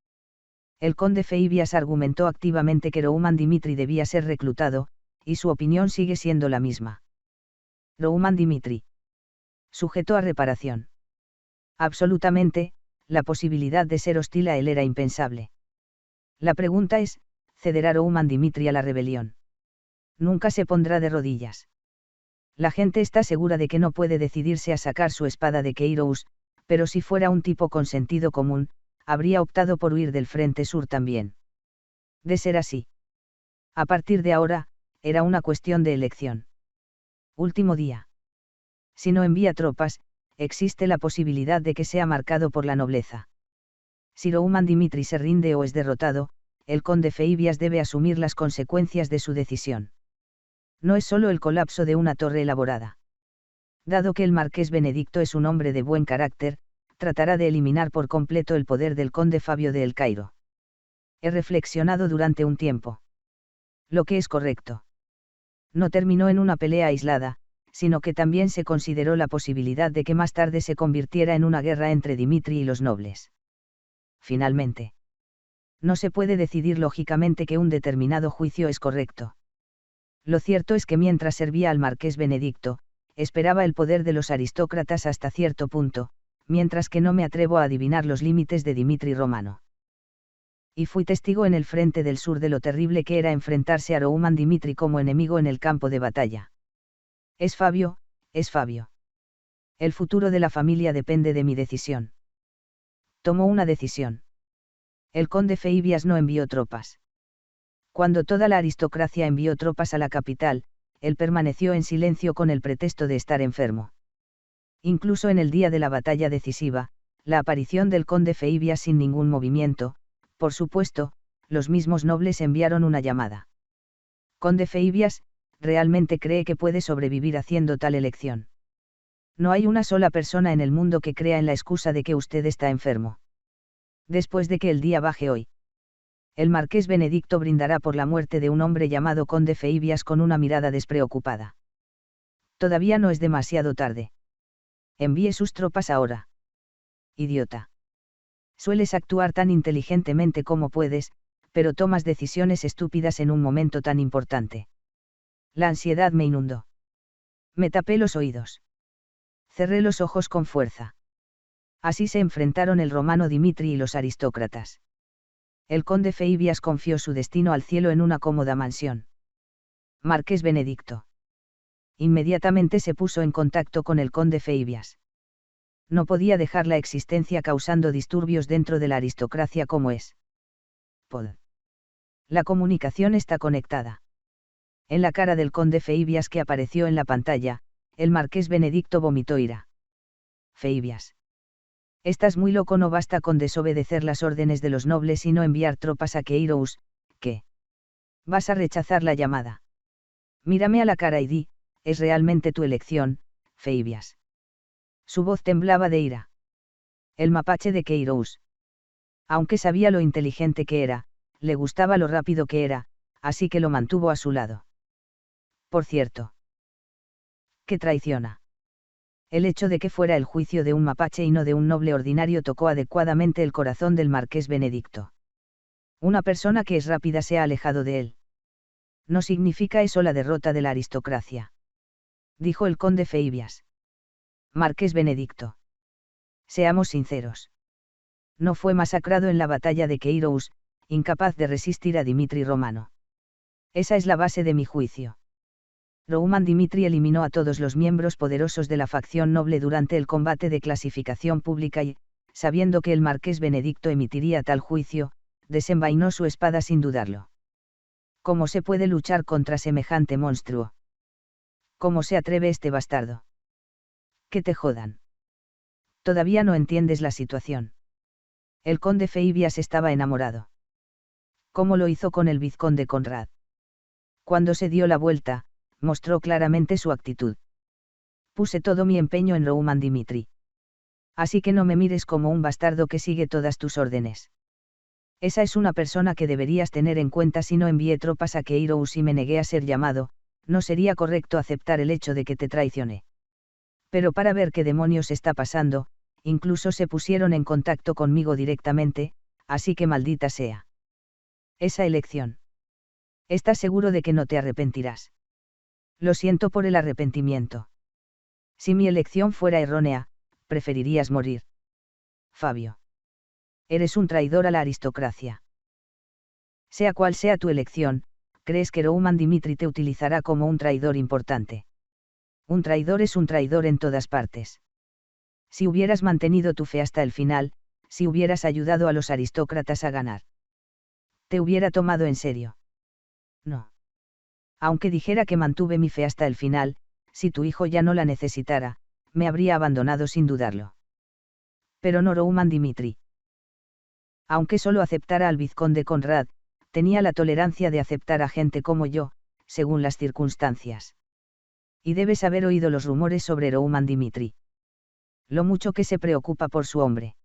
Speaker 1: El conde Feibias argumentó activamente que Rouman Dimitri debía ser reclutado, y su opinión sigue siendo la misma. Rouman Dimitri. Sujeto a reparación. Absolutamente, la posibilidad de ser hostil a él era impensable. La pregunta es, ¿cederá Rouman Dimitri a la rebelión? Nunca se pondrá de rodillas. La gente está segura de que no puede decidirse a sacar su espada de Keiros, pero si fuera un tipo con sentido común, habría optado por huir del frente sur también. De ser así. A partir de ahora, era una cuestión de elección. Último día. Si no envía tropas, existe la posibilidad de que sea marcado por la nobleza. Si Rouman Dimitri se rinde o es derrotado, el conde Feibias debe asumir las consecuencias de su decisión. No es solo el colapso de una torre elaborada. Dado que el marqués Benedicto es un hombre de buen carácter, tratará de eliminar por completo el poder del conde Fabio de El Cairo. He reflexionado durante un tiempo. Lo que es correcto. No terminó en una pelea aislada, sino que también se consideró la posibilidad de que más tarde se convirtiera en una guerra entre Dimitri y los nobles. Finalmente. No se puede decidir lógicamente que un determinado juicio es correcto. Lo cierto es que mientras servía al marqués Benedicto, esperaba el poder de los aristócratas hasta cierto punto, mientras que no me atrevo a adivinar los límites de Dimitri Romano. Y fui testigo en el frente del sur de lo terrible que era enfrentarse a Rouman Dimitri como enemigo en el campo de batalla. Es Fabio, es Fabio. El futuro de la familia depende de mi decisión. Tomó una decisión. El conde Feibias no envió tropas. Cuando toda la aristocracia envió tropas a la capital, él permaneció en silencio con el pretexto de estar enfermo. Incluso en el día de la batalla decisiva, la aparición del conde Feibias sin ningún movimiento, por supuesto, los mismos nobles enviaron una llamada. Conde Feibias, ¿realmente cree que puede sobrevivir haciendo tal elección? No hay una sola persona en el mundo que crea en la excusa de que usted está enfermo. Después de que el día baje hoy. El marqués Benedicto brindará por la muerte de un hombre llamado conde Feibias con una mirada despreocupada. Todavía no es demasiado tarde. Envíe sus tropas ahora. Idiota. Sueles actuar tan inteligentemente como puedes, pero tomas decisiones estúpidas en un momento tan importante. La ansiedad me inundó. Me tapé los oídos. Cerré los ojos con fuerza. Así se enfrentaron el romano Dimitri y los aristócratas. El conde Feibias confió su destino al cielo en una cómoda mansión. Marqués Benedicto. Inmediatamente se puso en contacto con el conde Feibias. No podía dejar la existencia causando disturbios dentro de la aristocracia como es. La comunicación está conectada. En la cara del conde Feibias que apareció en la pantalla, el marqués Benedicto vomitó ira. Feibias. Estás muy loco, no basta con desobedecer las órdenes de los nobles y no enviar tropas a Keiros, ¿qué? ¿Vas a rechazar la llamada? Mírame a la cara y di, es realmente tu elección, Feibias. Su voz temblaba de ira. El mapache de Queiroz. Aunque sabía lo inteligente que era, le gustaba lo rápido que era, así que lo mantuvo a su lado. Por cierto. ¿Qué traiciona? El hecho de que fuera el juicio de un mapache y no de un noble ordinario tocó adecuadamente el corazón del marqués Benedicto. Una persona que es rápida se ha alejado de él. No significa eso la derrota de la aristocracia. Dijo el conde Feibias. Marqués Benedicto. Seamos sinceros. No fue masacrado en la batalla de Queiroz, incapaz de resistir a Dimitri Romano. Esa es la base de mi juicio. Rouman Dimitri eliminó a todos los miembros poderosos de la facción noble durante el combate de clasificación pública y, sabiendo que el marqués Benedicto emitiría tal juicio, desenvainó su espada sin dudarlo. ¿Cómo se puede luchar contra semejante monstruo? ¿Cómo se atreve este bastardo? Que te jodan. Todavía no entiendes la situación. El conde Feibias estaba enamorado. ¿Cómo lo hizo con el vizconde Conrad? Cuando se dio la vuelta, mostró claramente su actitud. Puse todo mi empeño en Rouman Dimitri. Así que no me mires como un bastardo que sigue todas tus órdenes. Esa es una persona que deberías tener en cuenta si no envié tropas a Queiroz y me negué a ser llamado, no sería correcto aceptar el hecho de que te traicioné. Pero para ver qué demonios está pasando, incluso se pusieron en contacto conmigo directamente, así que maldita sea. Esa elección. ¿Estás seguro de que no te arrepentirás? Lo siento por el arrepentimiento. Si mi elección fuera errónea, preferirías morir. Fabio. Eres un traidor a la aristocracia. Sea cual sea tu elección, ¿crees que Rouman Dimitri te utilizará como un traidor importante? Un traidor es un traidor en todas partes. Si hubieras mantenido tu fe hasta el final, si hubieras ayudado a los aristócratas a ganar, ¿te hubiera tomado en serio? No. Aunque dijera que mantuve mi fe hasta el final, si tu hijo ya no la necesitara, me habría abandonado sin dudarlo. Pero no Rouman Dimitri. Aunque solo aceptara al vizconde Conrad, tenía la tolerancia de aceptar a gente como yo, según las circunstancias. Y debes haber oído los rumores sobre Rouman Dimitri. Lo mucho que se preocupa por su hombre.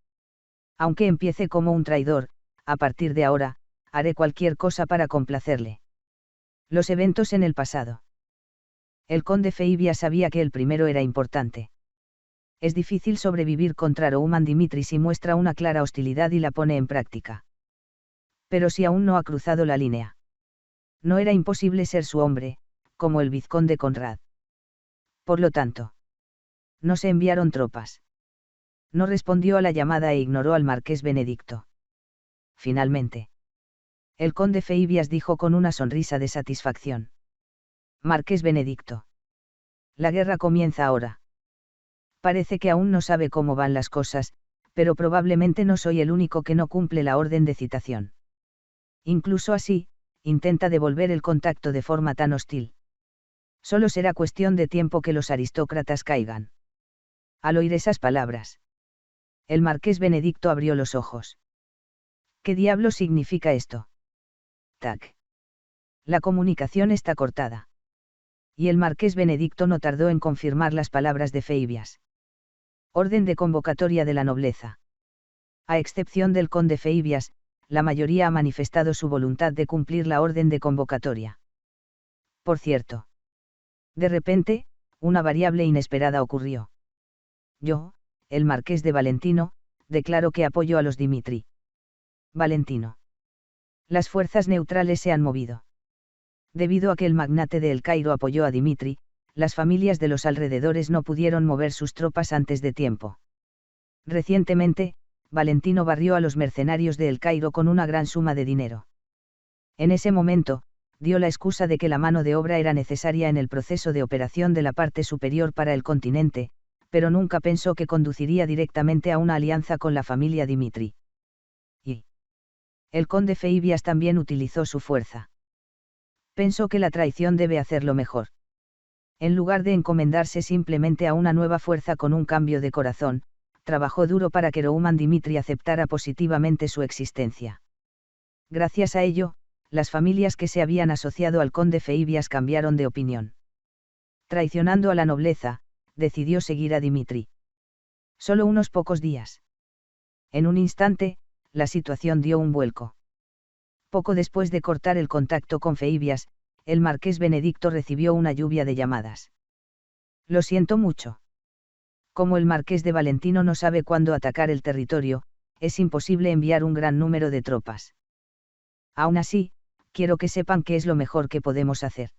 Speaker 1: Aunque empiece como un traidor, a partir de ahora, haré cualquier cosa para complacerle. Los eventos en el pasado. El conde Feibias sabía que el primero era importante. Es difícil sobrevivir contra Rouman Dimitri si muestra una clara hostilidad y la pone en práctica. Pero si aún no ha cruzado la línea. No era imposible ser su hombre, como el vizconde Conrad. Por lo tanto, no se enviaron tropas. No respondió a la llamada e ignoró al marqués Benedicto. Finalmente. El conde Feibias dijo con una sonrisa de satisfacción. Marqués Benedicto. La guerra comienza ahora. Parece que aún no sabe cómo van las cosas, pero probablemente no soy el único que no cumple la orden de citación. Incluso así, intenta devolver el contacto de forma tan hostil. Solo será cuestión de tiempo que los aristócratas caigan. Al oír esas palabras, el marqués Benedicto abrió los ojos. ¿Qué diablo significa esto? Tac. La comunicación está cortada. Y el marqués Benedicto no tardó en confirmar las palabras de Feibias. Orden de convocatoria de la nobleza. A excepción del conde Feibias, la mayoría ha manifestado su voluntad de cumplir la orden de convocatoria. Por cierto. De repente, una variable inesperada ocurrió. Yo, el marqués de Valentino, declaro que apoyo a los Dimitri. Valentino. Las fuerzas neutrales se han movido. Debido a que el magnate de El Cairo apoyó a Dimitri, las familias de los alrededores no pudieron mover sus tropas antes de tiempo. Recientemente, Valentino barrió a los mercenarios de El Cairo con una gran suma de dinero. En ese momento, dio la excusa de que la mano de obra era necesaria en el proceso de operación de la parte superior para el continente, pero nunca pensó que conduciría directamente a una alianza con la familia Dimitri. Y el conde Feibias también utilizó su fuerza. Pensó que la traición debe hacerlo mejor. En lugar de encomendarse simplemente a una nueva fuerza con un cambio de corazón, trabajó duro para que Rouman Dimitri aceptara positivamente su existencia. Gracias a ello, las familias que se habían asociado al conde Feibias cambiaron de opinión. Traicionando a la nobleza, decidió seguir a Dimitri. Solo unos pocos días. En un instante, la situación dio un vuelco. Poco después de cortar el contacto con Feibias, el marqués Benedicto recibió una lluvia de llamadas. Lo siento mucho. Como el marqués de Valentino no sabe cuándo atacar el territorio, es imposible enviar un gran número de tropas. Aún así, quiero que sepan qué es lo mejor que podemos hacer.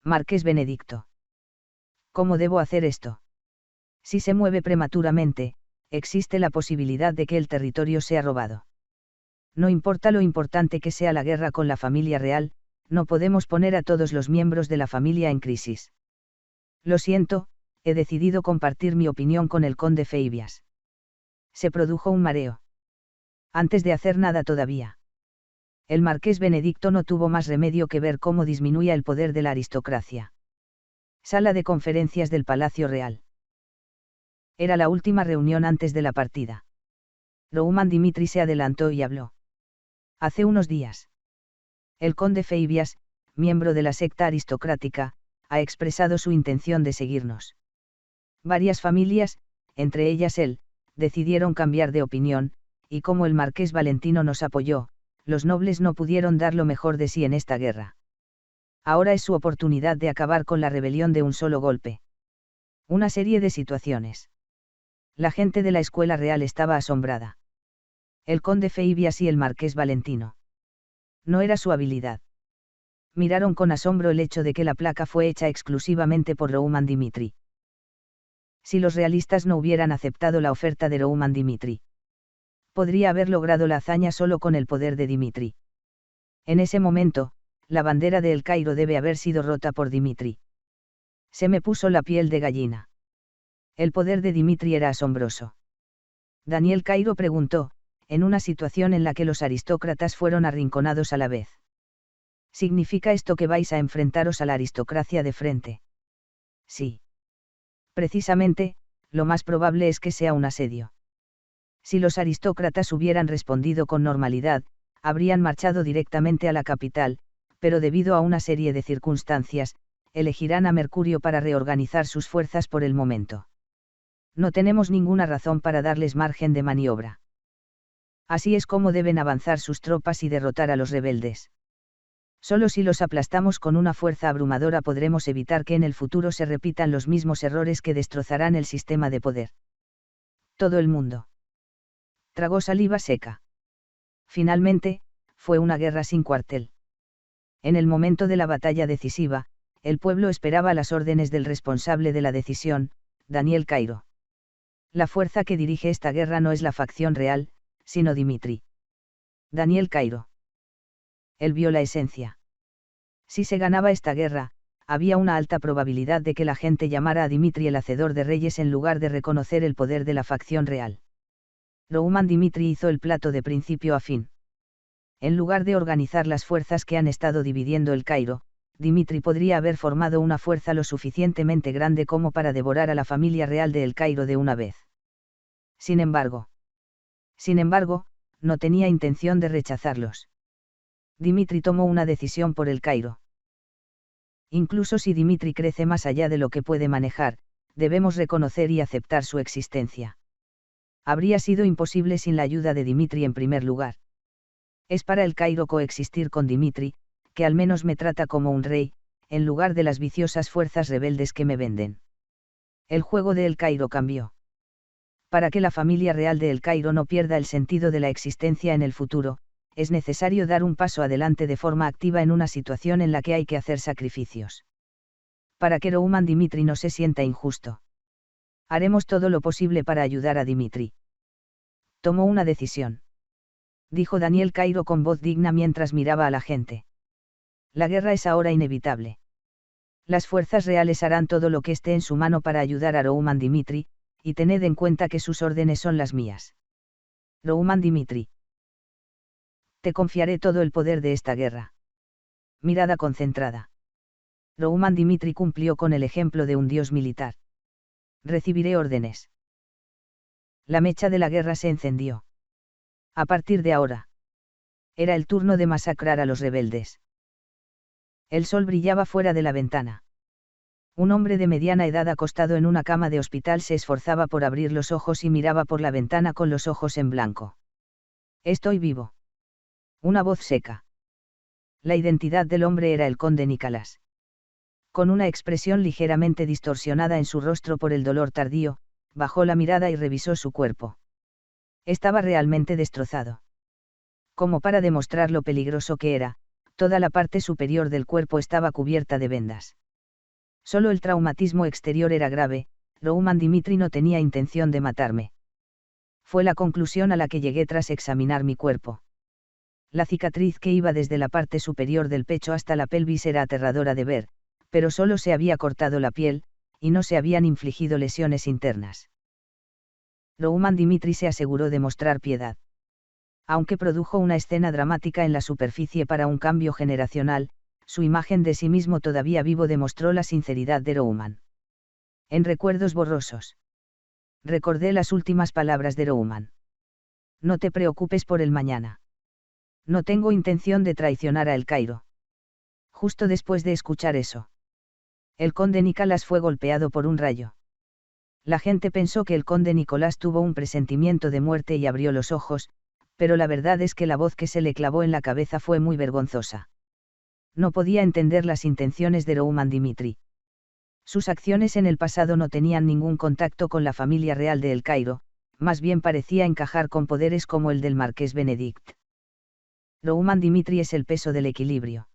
Speaker 1: Marqués Benedicto. ¿Cómo debo hacer esto? Si se mueve prematuramente, existe la posibilidad de que el territorio sea robado. No importa lo importante que sea la guerra con la familia real, no podemos poner a todos los miembros de la familia en crisis. Lo siento, he decidido compartir mi opinión con el conde Feibias. Se produjo un mareo. Antes de hacer nada todavía. El marqués Benedicto no tuvo más remedio que ver cómo disminuía el poder de la aristocracia. Sala de conferencias del Palacio Real. Era la última reunión antes de la partida. Rouman Dimitri se adelantó y habló. Hace unos días. El conde Feibias, miembro de la secta aristocrática, ha expresado su intención de seguirnos. Varias familias, entre ellas él, decidieron cambiar de opinión, y como el marqués Valentino nos apoyó, los nobles no pudieron dar lo mejor de sí en esta guerra. Ahora es su oportunidad de acabar con la rebelión de un solo golpe. Una serie de situaciones. La gente de la escuela real estaba asombrada. El conde Feibias y el marqués Valentino. No era su habilidad. Miraron con asombro el hecho de que la placa fue hecha exclusivamente por Rouman Dimitri. Si los realistas no hubieran aceptado la oferta de Rouman Dimitri, podría haber logrado la hazaña solo con el poder de Dimitri. En ese momento, la bandera de El Cairo debe haber sido rota por Dimitri. Se me puso la piel de gallina. El poder de Dimitri era asombroso. Daniel Cairo preguntó, en una situación en la que los aristócratas fueron arrinconados a la vez. ¿Significa esto que vais a enfrentaros a la aristocracia de frente? Sí. Precisamente, lo más probable es que sea un asedio. Si los aristócratas hubieran respondido con normalidad, habrían marchado directamente a la capital, pero debido a una serie de circunstancias, elegirán a Mercurio para reorganizar sus fuerzas por el momento. No tenemos ninguna razón para darles margen de maniobra. Así es como deben avanzar sus tropas y derrotar a los rebeldes. Solo si los aplastamos con una fuerza abrumadora podremos evitar que en el futuro se repitan los mismos errores que destrozarán el sistema de poder. Todo el mundo tragó saliva seca. Finalmente, fue una guerra sin cuartel. En el momento de la batalla decisiva, el pueblo esperaba las órdenes del responsable de la decisión, Daniel Cairo. La fuerza que dirige esta guerra no es la facción real, sino Dimitri. Daniel Cairo. Él vio la esencia. Si se ganaba esta guerra, había una alta probabilidad de que la gente llamara a Dimitri el hacedor de reyes en lugar de reconocer el poder de la facción real. Rouman Dimitri hizo el plato de principio a fin. En lugar de organizar las fuerzas que han estado dividiendo el Cairo, Dimitri podría haber formado una fuerza lo suficientemente grande como para devorar a la familia real de El Cairo de una vez. Sin embargo, no tenía intención de rechazarlos. Dimitri tomó una decisión por El Cairo. Incluso si Dimitri crece más allá de lo que puede manejar, debemos reconocer y aceptar su existencia. Habría sido imposible sin la ayuda de Dimitri en primer lugar. Es para El Cairo coexistir con Dimitri, que al menos me trata como un rey, en lugar de las viciosas fuerzas rebeldes que me venden. El juego de El Cairo cambió. Para que la familia real de El Cairo no pierda el sentido de la existencia en el futuro, es necesario dar un paso adelante de forma activa en una situación en la que hay que hacer sacrificios. Para que Rouman Dimitri no se sienta injusto. Haremos todo lo posible para ayudar a Dimitri. Tomó una decisión. Dijo Daniel Cairo con voz digna mientras miraba a la gente. La guerra es ahora inevitable. Las fuerzas reales harán todo lo que esté en su mano para ayudar a Rouman Dimitri, y tened en cuenta que sus órdenes son las mías. Rouman Dimitri. Te confiaré todo el poder de esta guerra. Mirada concentrada. Rouman Dimitri cumplió con el ejemplo de un dios militar. Recibiré órdenes. La mecha de la guerra se encendió. A partir de ahora. Era el turno de masacrar a los rebeldes. El sol brillaba fuera de la ventana. Un hombre de mediana edad acostado en una cama de hospital se esforzaba por abrir los ojos y miraba por la ventana con los ojos en blanco. Estoy vivo. Una voz seca. La identidad del hombre era el conde Nicolás. Con una expresión ligeramente distorsionada en su rostro por el dolor tardío, bajó la mirada y revisó su cuerpo. Estaba realmente destrozado. Como para demostrar lo peligroso que era, toda la parte superior del cuerpo estaba cubierta de vendas. Solo el traumatismo exterior era grave, Rouman Dimitri no tenía intención de matarme. Fue la conclusión a la que llegué tras examinar mi cuerpo. La cicatriz que iba desde la parte superior del pecho hasta la pelvis era aterradora de ver, pero solo se había cortado la piel, y no se habían infligido lesiones internas. Rouman Dimitri se aseguró de mostrar piedad. Aunque produjo una escena dramática en la superficie para un cambio generacional, su imagen de sí mismo todavía vivo demostró la sinceridad de Rouman. En recuerdos borrosos. Recordé las últimas palabras de Rouman. No te preocupes por el mañana. No tengo intención de traicionar a El Cairo. Justo después de escuchar eso, el conde Nicolás fue golpeado por un rayo. La gente pensó que el conde Nicolás tuvo un presentimiento de muerte y abrió los ojos, pero la verdad es que la voz que se le clavó en la cabeza fue muy vergonzosa. No podía entender las intenciones de Rouman Dimitri. Sus acciones en el pasado no tenían ningún contacto con la familia real de El Cairo, más bien parecía encajar con poderes como el del marqués Benedict. Rouman Dimitri es el peso del equilibrio.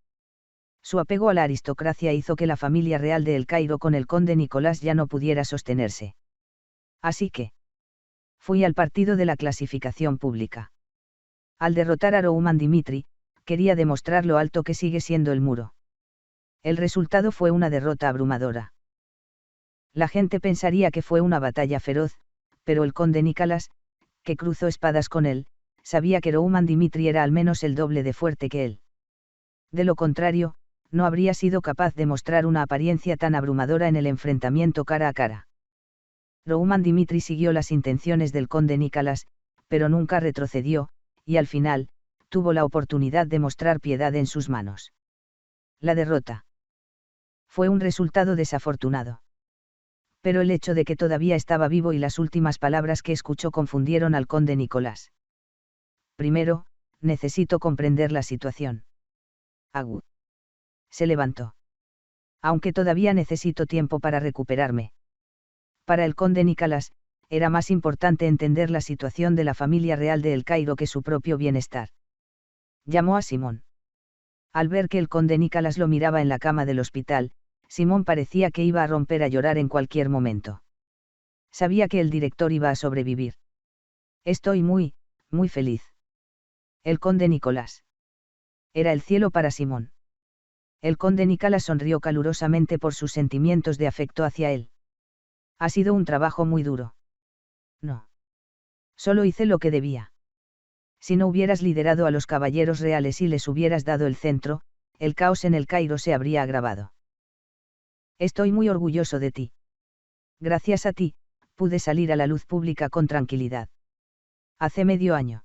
Speaker 1: Su apego a la aristocracia hizo que la familia real de El Cairo con el conde Nicolás ya no pudiera sostenerse. Así que fui al partido de la clasificación pública. Al derrotar a Rouman Dimitri, quería demostrar lo alto que sigue siendo el muro. El resultado fue una derrota abrumadora. La gente pensaría que fue una batalla feroz, pero el conde Nicolás, que cruzó espadas con él, sabía que Rouman Dimitri era al menos el doble de fuerte que él. De lo contrario, no habría sido capaz de mostrar una apariencia tan abrumadora en el enfrentamiento cara a cara. Rouman Dimitri siguió las intenciones del conde Nicolás, pero nunca retrocedió, y al final, tuvo la oportunidad de mostrar piedad en sus manos. La derrota fue un resultado desafortunado. Pero el hecho de que todavía estaba vivo y las últimas palabras que escuchó confundieron al conde Nicolás. Primero, necesito comprender la situación. Agu. Se levantó. Aunque todavía necesito tiempo para recuperarme. Para el conde Nicolás, era más importante entender la situación de la familia real de El Cairo que su propio bienestar. Llamó a Simón. Al ver que el conde Nicolás lo miraba en la cama del hospital, Simón parecía que iba a romper a llorar en cualquier momento. Sabía que el director iba a sobrevivir. Estoy muy feliz. El conde Nicolás. Era el cielo para Simón. El conde Nicolás sonrió calurosamente por sus sentimientos de afecto hacia él. Ha sido un trabajo muy duro. No. Solo hice lo que debía. Si no hubieras liderado a los caballeros reales y les hubieras dado el centro, el caos en El Cairo se habría agravado. Estoy muy orgulloso de ti. Gracias a ti, pude salir a la luz pública con tranquilidad. Hace medio año.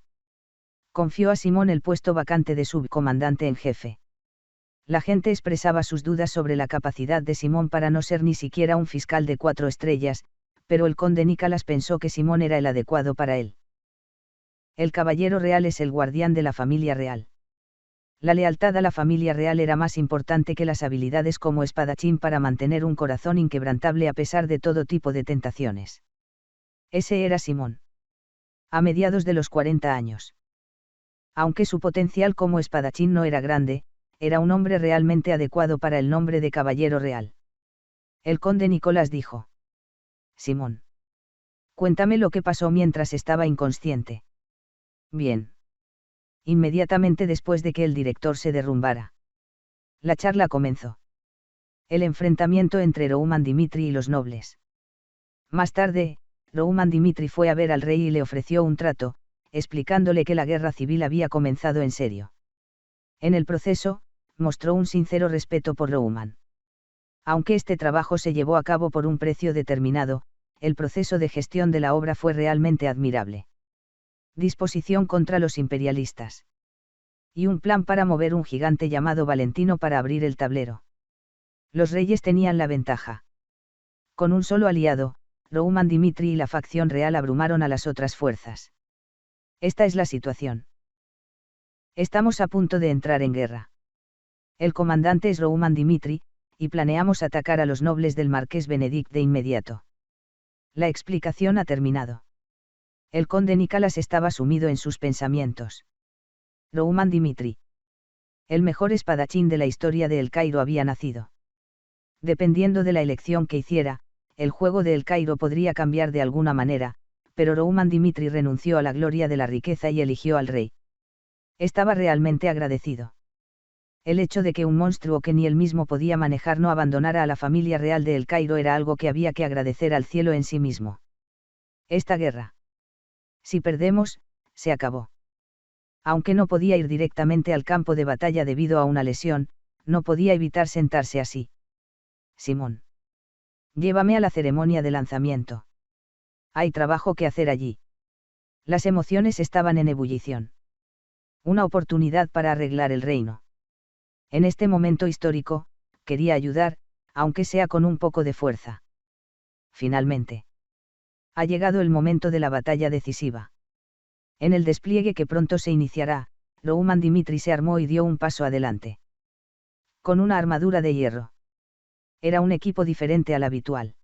Speaker 1: Confió a Simón el puesto vacante de subcomandante en jefe. La gente expresaba sus dudas sobre la capacidad de Simón para no ser ni siquiera un fiscal de 4 estrellas, pero el conde Nicolás pensó que Simón era el adecuado para él. El caballero real es el guardián de la familia real. La lealtad a la familia real era más importante que las habilidades como espadachín para mantener un corazón inquebrantable a pesar de todo tipo de tentaciones. Ese era Simón. A mediados de los 40 años. Aunque su potencial como espadachín no era grande, era un hombre realmente adecuado para el nombre de caballero real. El conde Nicolás dijo. Simón. Cuéntame lo que pasó mientras estaba inconsciente. Bien. Inmediatamente después de que el director se derrumbara. La charla comenzó. El enfrentamiento entre Rouman Dimitri y los nobles. Más tarde, Rouman Dimitri fue a ver al rey y le ofreció un trato, explicándole que la guerra civil había comenzado en serio. En el proceso, mostró un sincero respeto por Rouman. Aunque este trabajo se llevó a cabo por un precio determinado, el proceso de gestión de la obra fue realmente admirable. Disposición contra los imperialistas. Y un plan para mover un gigante llamado Valentino para abrir el tablero. Los reyes tenían la ventaja. Con un solo aliado, Rouman Dimitri y la facción real abrumaron a las otras fuerzas. Esta es la situación. Estamos a punto de entrar en guerra. El comandante es Rouman Dimitri, y planeamos atacar a los nobles del marqués Benedict de inmediato. La explicación ha terminado. El conde Nicolás estaba sumido en sus pensamientos. Rouman Dimitri. El mejor espadachín de la historia de El Cairo había nacido. Dependiendo de la elección que hiciera, el juego de El Cairo podría cambiar de alguna manera, pero Rouman Dimitri renunció a la gloria de la riqueza y eligió al rey. Estaba realmente agradecido. El hecho de que un monstruo que ni él mismo podía manejar no abandonara a la familia real de El Cairo era algo que había que agradecer al cielo en sí mismo. Esta guerra. Si perdemos, se acabó. Aunque no podía ir directamente al campo de batalla debido a una lesión, no podía evitar sentarse así. Simón. Llévame a la ceremonia de lanzamiento. Hay trabajo que hacer allí. Las emociones estaban en ebullición. Una oportunidad para arreglar el reino. En este momento histórico, quería ayudar, aunque sea con un poco de fuerza. Finalmente. Ha llegado el momento de la batalla decisiva. En el despliegue que pronto se iniciará, Rouman Dimitri se armó y dio un paso adelante. Con una armadura de hierro. Era un equipo diferente al habitual.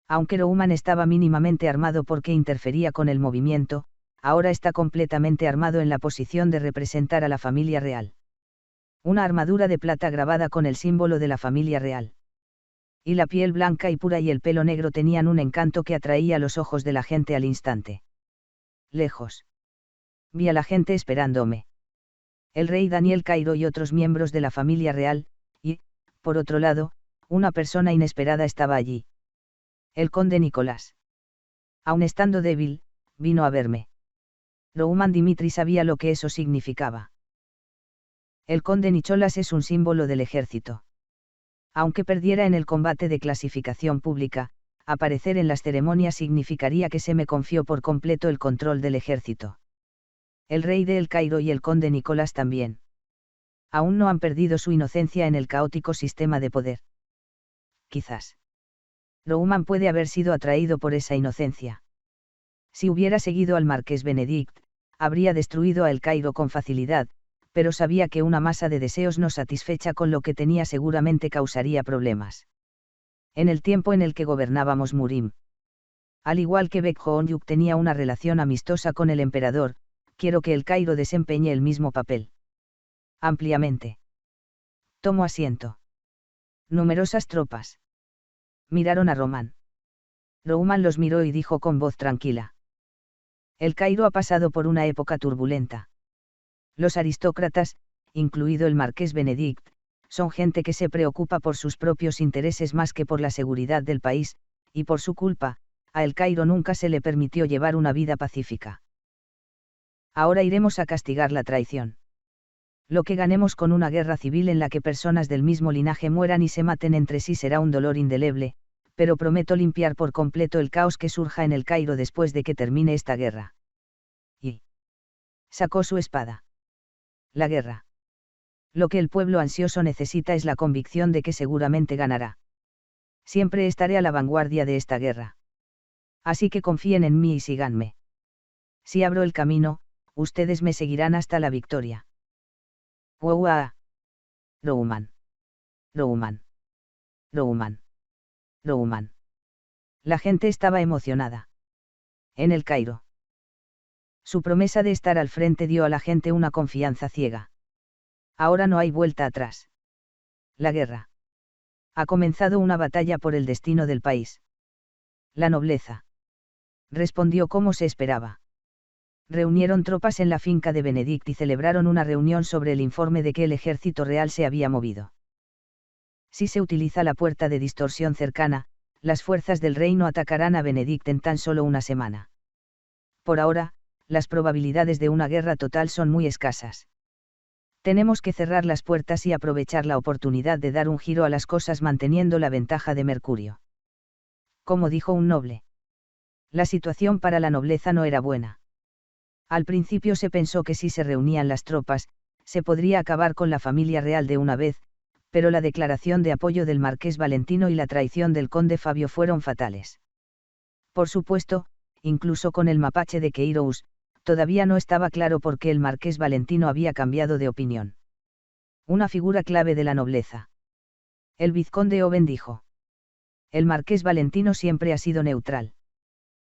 Speaker 1: Aunque Rouman estaba mínimamente armado porque interfería con el movimiento, ahora está completamente armado en la posición de representar a la familia real. Una armadura de plata grabada con el símbolo de la familia real. Y la piel blanca y pura y el pelo negro tenían un encanto que atraía los ojos de la gente al instante. Lejos. Vi a la gente esperándome. El rey Daniel Cairo y otros miembros de la familia real, y, por otro lado, una persona inesperada estaba allí. El conde Nicolás. Aun estando débil, vino a verme. Rouman Dimitri sabía lo que eso significaba. El conde Nicolás es un símbolo del ejército. Aunque perdiera en el combate de clasificación pública, aparecer en las ceremonias significaría que se me confió por completo el control del ejército. El rey de El Cairo y el conde Nicolás también. Aún no han perdido su inocencia en el caótico sistema de poder. Quizás. Rouman puede haber sido atraído por esa inocencia. Si hubiera seguido al marqués Benedict, habría destruido a El Cairo con facilidad, pero sabía que una masa de deseos no satisfecha con lo que tenía seguramente causaría problemas. En el tiempo en el que gobernábamos Murim. Al igual que Bekhoonyuk tenía una relación amistosa con el emperador, quiero que El Cairo desempeñe el mismo papel. Ampliamente. Tomó asiento. Numerosas tropas. Miraron a Román. Rouman los miró y dijo con voz tranquila. El Cairo ha pasado por una época turbulenta. Los aristócratas, incluido el marqués Benedict, son gente que se preocupa por sus propios intereses más que por la seguridad del país, y por su culpa, a El Cairo nunca se le permitió llevar una vida pacífica. Ahora iremos a castigar la traición. Lo que ganemos con una guerra civil en la que personas del mismo linaje mueran y se maten entre sí será un dolor indeleble, pero prometo limpiar por completo el caos que surja en El Cairo después de que termine esta guerra. Y sacó su espada. La guerra. Lo que el pueblo ansioso necesita es la convicción de que seguramente ganará. Siempre estaré a la vanguardia de esta guerra. Así que confíen en mí y síganme. Si abro el camino, ustedes me seguirán hasta la victoria. ¡Wow! Rouman. Rouman. Rouman. Rouman. La gente estaba emocionada. En El Cairo. Su promesa de estar al frente dio a la gente una confianza ciega. Ahora no hay vuelta atrás. La guerra. Ha comenzado una batalla por el destino del país. La nobleza. Respondió como se esperaba. Reunieron tropas en la finca de Benedict y celebraron una reunión sobre el informe de que el ejército real se había movido. Si se utiliza la puerta de distorsión cercana, las fuerzas del reino atacarán a Benedict en tan solo una semana. Por ahora, las probabilidades de una guerra total son muy escasas. Tenemos que cerrar las puertas y aprovechar la oportunidad de dar un giro a las cosas manteniendo la ventaja de Mercurio. Como dijo un noble. La situación para la nobleza no era buena. Al principio se pensó que si se reunían las tropas, Se podría acabar con la familia real de una vez, pero la declaración de apoyo del marqués Valentino y la traición del conde Fabio fueron fatales. Por supuesto, incluso con el mapache de Queiroz, todavía no estaba claro por qué el marqués Valentino había cambiado de opinión. Una figura clave de la nobleza. El vizconde Owen dijo. El marqués Valentino siempre ha sido neutral.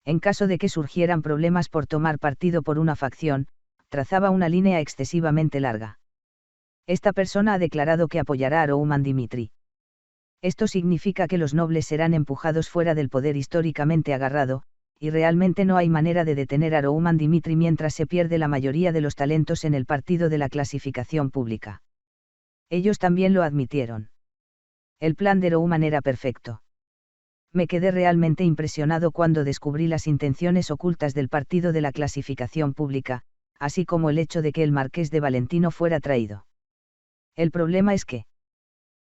Speaker 1: En caso de que surgieran problemas por tomar partido por una facción, trazaba una línea excesivamente larga. Esta persona ha declarado que apoyará a Rouman Dimitri. Esto significa que los nobles serán empujados fuera del poder históricamente agarrado, y realmente no hay manera de detener a Rouman Dimitri mientras se pierde la mayoría de los talentos en el partido de la clasificación pública. Ellos también lo admitieron. El plan de Rouman era perfecto. Me quedé realmente impresionado cuando descubrí las intenciones ocultas del partido de la clasificación pública, así como el hecho de que el marqués de Valentino fuera traído. El problema es que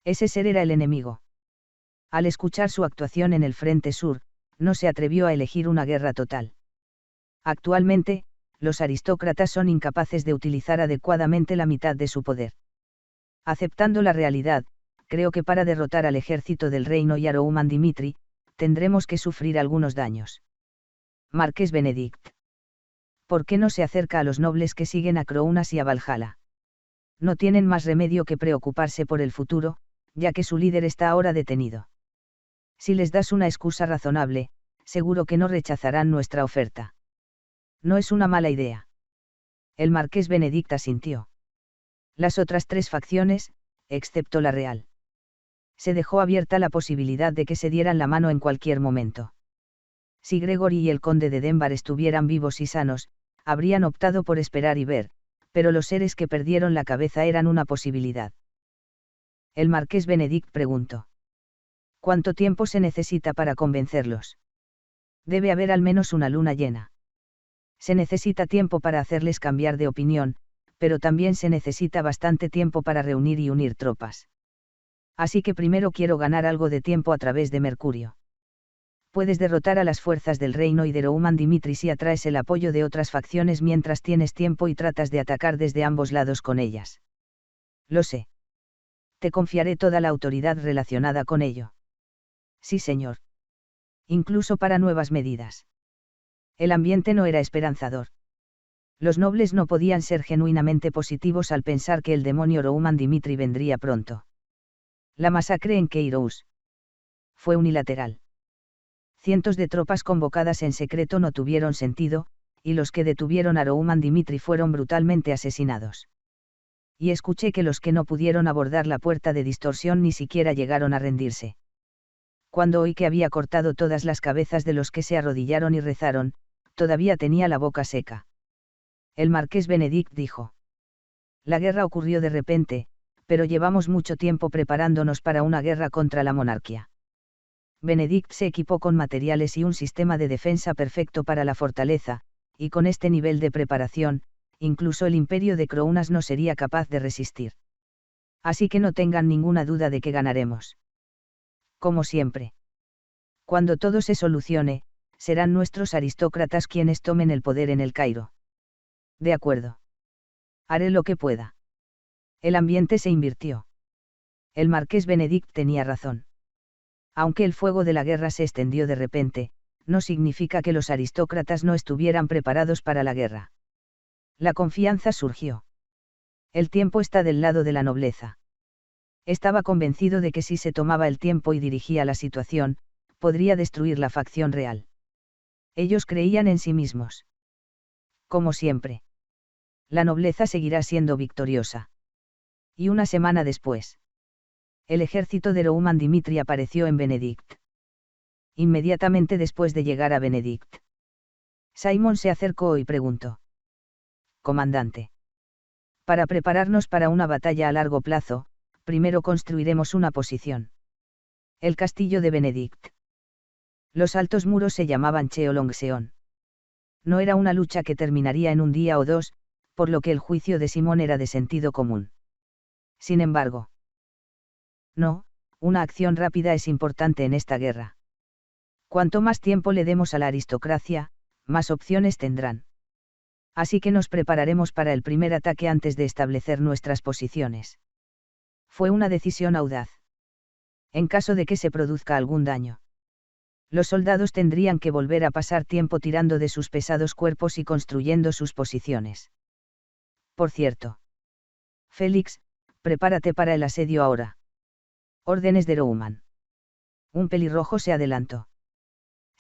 Speaker 1: ese ser era el enemigo. Al escuchar su actuación en el Frente Sur, no se atrevió a elegir una guerra total. Actualmente, los aristócratas son incapaces de utilizar adecuadamente la mitad de su poder. Aceptando la realidad, creo que para derrotar al ejército del reino y a Rouman Dimitri, tendremos que sufrir algunos daños. Marqués Benedict. ¿Por qué no se acerca a los nobles que siguen a Crounas y a Valhalla? No tienen más remedio que preocuparse por el futuro, ya que su líder está ahora detenido. Si les das una excusa razonable, seguro que no rechazarán nuestra oferta. No es una mala idea. El marqués Benedict asintió. Las otras tres facciones, excepto la real. Se dejó abierta la posibilidad de que se dieran la mano en cualquier momento. Si Gregory y el conde de Denver estuvieran vivos y sanos, habrían optado por esperar y ver, pero los seres que perdieron la cabeza eran una posibilidad. El marqués Benedict preguntó. ¿Cuánto tiempo se necesita para convencerlos? Debe haber al menos una luna llena. Se necesita tiempo para hacerles cambiar de opinión, pero también se necesita bastante tiempo para reunir y unir tropas. Así que primero quiero ganar algo de tiempo a través de Mercurio. Puedes derrotar a las fuerzas del reino y de Rouman Dimitri si atraes el apoyo de otras facciones mientras tienes tiempo y tratas de atacar desde ambos lados con ellas. Lo sé. Te confiaré toda la autoridad relacionada con ello. Sí, señor. Incluso para nuevas medidas. El ambiente no era esperanzador. Los nobles no podían ser genuinamente positivos al pensar que el demonio Rouman Dimitri vendría pronto. La masacre en Queiroz fue unilateral. Cientos de tropas convocadas en secreto no tuvieron sentido, y los que detuvieron a Rouman Dimitri fueron brutalmente asesinados. Y escuché que los que no pudieron abordar la puerta de distorsión ni siquiera llegaron a rendirse. Cuando oí que había cortado todas las cabezas de los que se arrodillaron y rezaron, todavía tenía la boca seca. El marqués Benedict dijo. La guerra ocurrió de repente, pero llevamos mucho tiempo preparándonos para una guerra contra la monarquía. Benedict se equipó con materiales y un sistema de defensa perfecto para la fortaleza, y con este nivel de preparación, incluso el imperio de Crounas no sería capaz de resistir. Así que no tengan ninguna duda de que ganaremos. Como siempre. Cuando todo se solucione, serán nuestros aristócratas quienes tomen el poder en el Cairo. De acuerdo. Haré lo que pueda. El ambiente se invirtió. El marqués Benedict tenía razón. Aunque el fuego de la guerra se extendió de repente, no significa que los aristócratas no estuvieran preparados para la guerra. La confianza surgió. El tiempo está del lado de la nobleza. Estaba convencido de que si se tomaba el tiempo y dirigía la situación, podría destruir la facción real. Ellos creían en sí mismos. Como siempre. La nobleza seguirá siendo victoriosa. Y una semana después. El ejército de Rouman Dimitri apareció en Benedict. Inmediatamente después de llegar a Benedict. Simon se acercó y preguntó. Comandante. Para prepararnos para una batalla a largo plazo, primero construiremos una posición. El castillo de Benedict. Los altos muros se llamaban Cheolongseon. No era una lucha que terminaría en un día o dos, por lo que el juicio de Simón era de sentido común. Sin embargo. No, una acción rápida es importante en esta guerra. Cuanto más tiempo le demos a la aristocracia, más opciones tendrán. Así que nos prepararemos para el primer ataque antes de establecer nuestras posiciones. Fue una decisión audaz. En caso de que se produzca algún daño, los soldados tendrían que volver a pasar tiempo tirando de sus pesados cuerpos y construyendo sus posiciones. Por cierto. Félix, prepárate para el asedio ahora. Órdenes de Roman. Un pelirrojo se adelantó.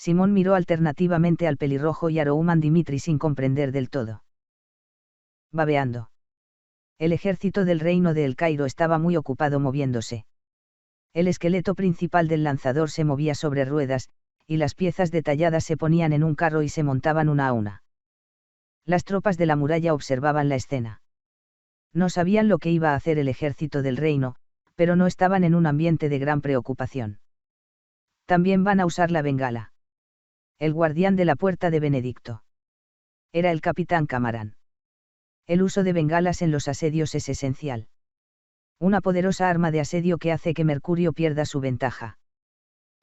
Speaker 1: Simón miró alternativamente al pelirrojo y a Rouman Dimitri sin comprender del todo. Babeando. El ejército del reino de El Cairo estaba muy ocupado moviéndose. El esqueleto principal del lanzador se movía sobre ruedas, y las piezas detalladas se ponían en un carro y se montaban una a una. Las tropas de la muralla observaban la escena. No sabían lo que iba a hacer el ejército del reino, pero no estaban en un ambiente de gran preocupación. También van a usar la bengala. El guardián de la puerta de Benedicto. Era el capitán Camarán. El uso de bengalas en los asedios es esencial. Una poderosa arma de asedio que hace que Mercurio pierda su ventaja.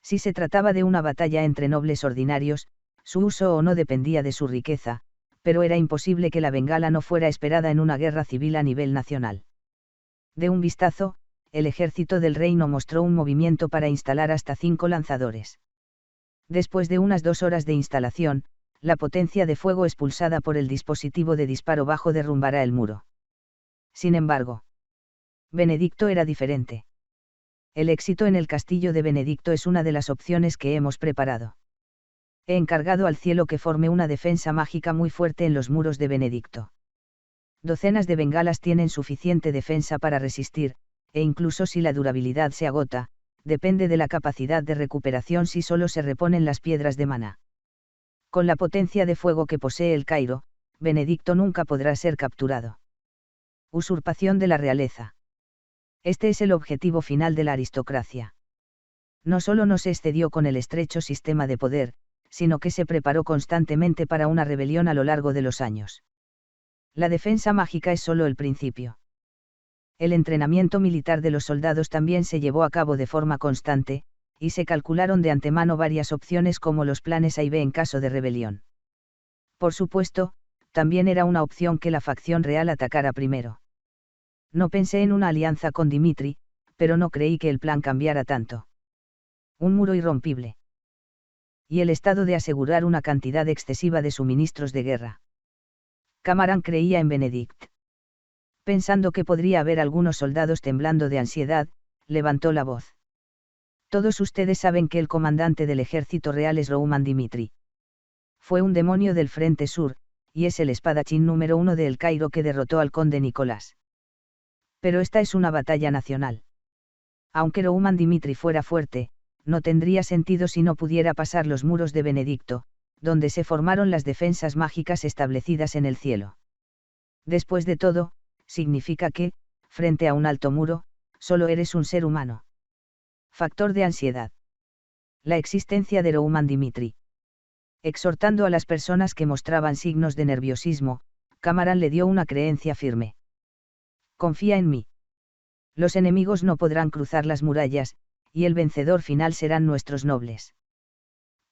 Speaker 1: Si se trataba de una batalla entre nobles ordinarios, su uso o no dependía de su riqueza, pero era imposible que la bengala no fuera esperada en una guerra civil a nivel nacional. De un vistazo, el ejército del reino mostró un movimiento para instalar hasta 5 lanzadores. Después de unas 2 horas de instalación, la potencia de fuego expulsada por el dispositivo de disparo bajo derrumbará el muro. Sin embargo, Benedicto era diferente. El éxito en el castillo de Benedicto es una de las opciones que hemos preparado. He encargado al cielo que forme una defensa mágica muy fuerte en los muros de Benedicto. Docenas de bengalas tienen suficiente defensa para resistir, e incluso si la durabilidad se agota, depende de la capacidad de recuperación si solo se reponen las piedras de maná. Con la potencia de fuego que posee el Cairo, Benedicto nunca podrá ser capturado. Usurpación de la realeza. Este es el objetivo final de la aristocracia. No solo no se excedió con el estrecho sistema de poder, sino que se preparó constantemente para una rebelión a lo largo de los años. La defensa mágica es solo el principio. El entrenamiento militar de los soldados también se llevó a cabo de forma constante, y se calcularon de antemano varias opciones como los planes A y B en caso de rebelión. Por supuesto, también era una opción que la facción real atacara primero. No pensé en una alianza con Dimitri, pero no creí que el plan cambiara tanto. Un muro irrompible. Y el estado de asegurar una cantidad excesiva de suministros de guerra. Camarán creía en Benedict. Pensando que podría haber algunos soldados temblando de ansiedad, levantó la voz. Todos ustedes saben que el comandante del ejército real es Rouman Dimitri. Fue un demonio del frente sur, y es el espadachín número 1 de El Cairo que derrotó al conde Nicolás. Pero esta es una batalla nacional. Aunque Rouman Dimitri fuera fuerte, no tendría sentido si no pudiera pasar los muros de Benedicto, donde se formaron las defensas mágicas establecidas en el cielo. Después de todo, significa que, frente a un alto muro, solo eres un ser humano. Factor de ansiedad. La existencia de Rouman Dimitri. Exhortando a las personas que mostraban signos de nerviosismo, Camarán le dio una creencia firme. Confía en mí. Los enemigos no podrán cruzar las murallas, y el vencedor final serán nuestros nobles.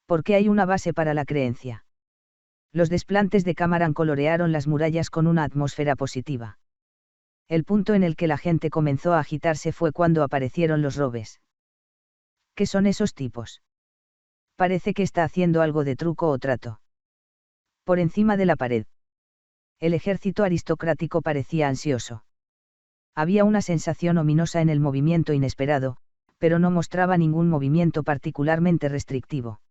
Speaker 1: Porque hay una base para la creencia. Los desplantes de Camarán colorearon las murallas con una atmósfera positiva. El punto en el que la gente comenzó a agitarse fue cuando aparecieron los robes. ¿Qué son esos tipos? Parece que está haciendo algo de truco o trato. Por encima de la pared. El ejército aristocrático parecía ansioso. Había una sensación ominosa en el movimiento inesperado, pero no mostraba ningún movimiento particularmente restrictivo.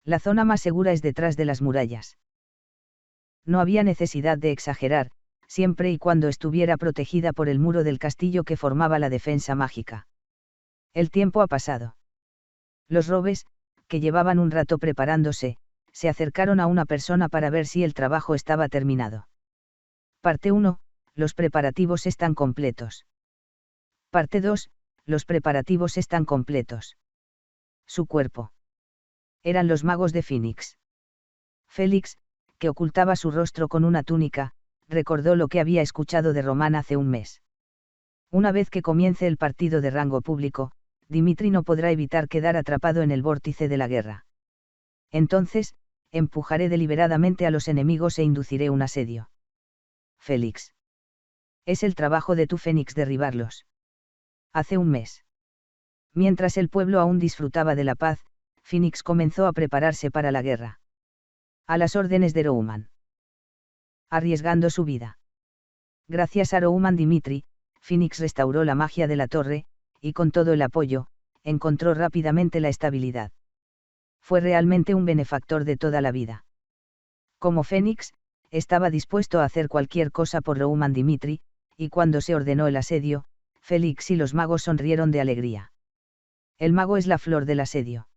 Speaker 1: La zona más segura es detrás de las murallas. No había necesidad de exagerar, siempre y cuando estuviera protegida por el muro del castillo que formaba la defensa mágica. El tiempo ha pasado. Los robes, que llevaban un rato preparándose, se acercaron a una persona para ver si el trabajo estaba terminado. Parte 1, los preparativos están completos. Parte 2, los preparativos están completos. Su cuerpo. Eran los magos de Phoenix. Félix, que ocultaba su rostro con una túnica, recordó lo que había escuchado de Román hace un mes. Una vez que comience el partido de rango público, Dimitri no podrá evitar quedar atrapado en el vórtice de la guerra. Entonces, empujaré deliberadamente a los enemigos e induciré un asedio. Félix. Es el trabajo de tu Fénix derribarlos. Hace un mes. Mientras el pueblo aún disfrutaba de la paz, Fénix comenzó a prepararse para la guerra. A las órdenes de Rouman. Arriesgando su vida. Gracias a Rouman Dimitri, Fénix restauró la magia de la torre, y con todo el apoyo, encontró rápidamente la estabilidad. Fue realmente un benefactor de toda la vida. Como Fénix, estaba dispuesto a hacer cualquier cosa por Rouman Dimitri, y cuando se ordenó el asedio, Félix y los magos sonrieron de alegría. El mago es la flor del asedio.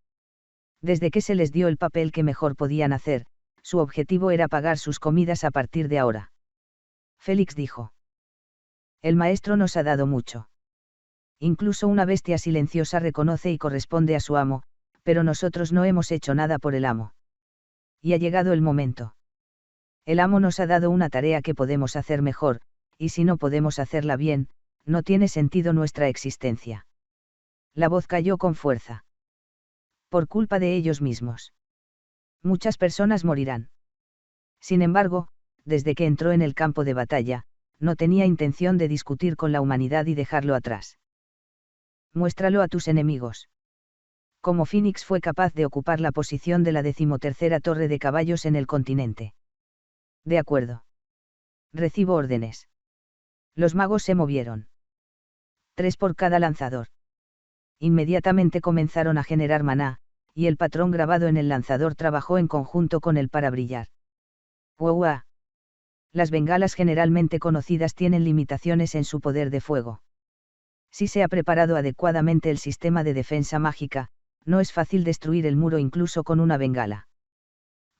Speaker 1: Desde que se les dio el papel que mejor podían hacer, su objetivo era pagar sus comidas a partir de ahora. Félix dijo. El maestro nos ha dado mucho. Incluso una bestia silenciosa reconoce y corresponde a su amo, pero nosotros no hemos hecho nada por el amo. Y ha llegado el momento. El amo nos ha dado una tarea que podemos hacer mejor, y si no podemos hacerla bien, no tiene sentido nuestra existencia. La voz cayó con fuerza. Por culpa de ellos mismos. Muchas personas morirán. Sin embargo, desde que entró en el campo de batalla, no tenía intención de discutir con la humanidad y dejarlo atrás. Muéstralo a tus enemigos. Como Fénix fue capaz de ocupar la posición de la 13ª torre de caballos en el continente. De acuerdo. Recibo órdenes. Los magos se movieron. 3 por cada lanzador. Inmediatamente comenzaron a generar maná, y el patrón grabado en el lanzador trabajó en conjunto con él para brillar. ¡Uau! Las bengalas generalmente conocidas tienen limitaciones en su poder de fuego. Si se ha preparado adecuadamente el sistema de defensa mágica, no es fácil destruir el muro incluso con una bengala.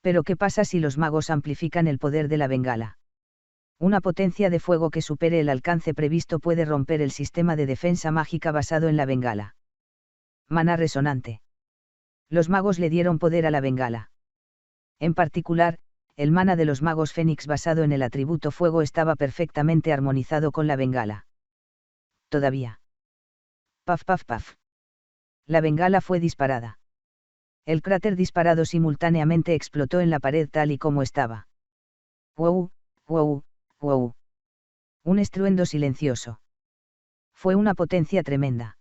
Speaker 1: Pero ¿qué pasa si los magos amplifican el poder de la bengala? Una potencia de fuego que supere el alcance previsto puede romper el sistema de defensa mágica basado en la bengala. Maná resonante. Los magos le dieron poder a la bengala. En particular, el maná de los magos Fénix basado en el atributo fuego estaba perfectamente armonizado con la bengala. Todavía. Paf paf paf. La bengala fue disparada. El cráter disparado simultáneamente explotó en la pared tal y como estaba. ¡Wow! ¡Wow! ¡Wow! Un estruendo silencioso. Fue una potencia tremenda.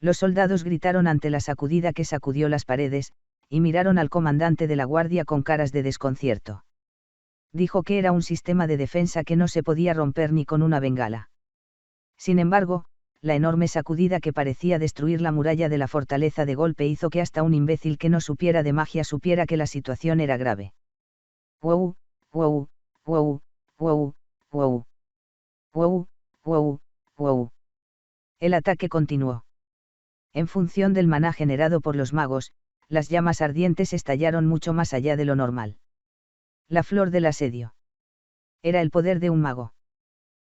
Speaker 1: Los soldados gritaron ante la sacudida que sacudió las paredes, y miraron al comandante de la guardia con caras de desconcierto. Dijo que era un sistema de defensa que no se podía romper ni con una bengala. Sin embargo, la enorme sacudida que parecía destruir la muralla de la fortaleza de golpe hizo que hasta un imbécil que no supiera de magia supiera que la situación era grave. ¡Wow! ¡Wow! ¡Wow! ¡Wow! ¡Wow! ¡Wow! ¡Wow! ¡Wow! El ataque continuó. En función del maná generado por los magos, las llamas ardientes estallaron mucho más allá de lo normal. La flor del asedio. Era el poder de un mago.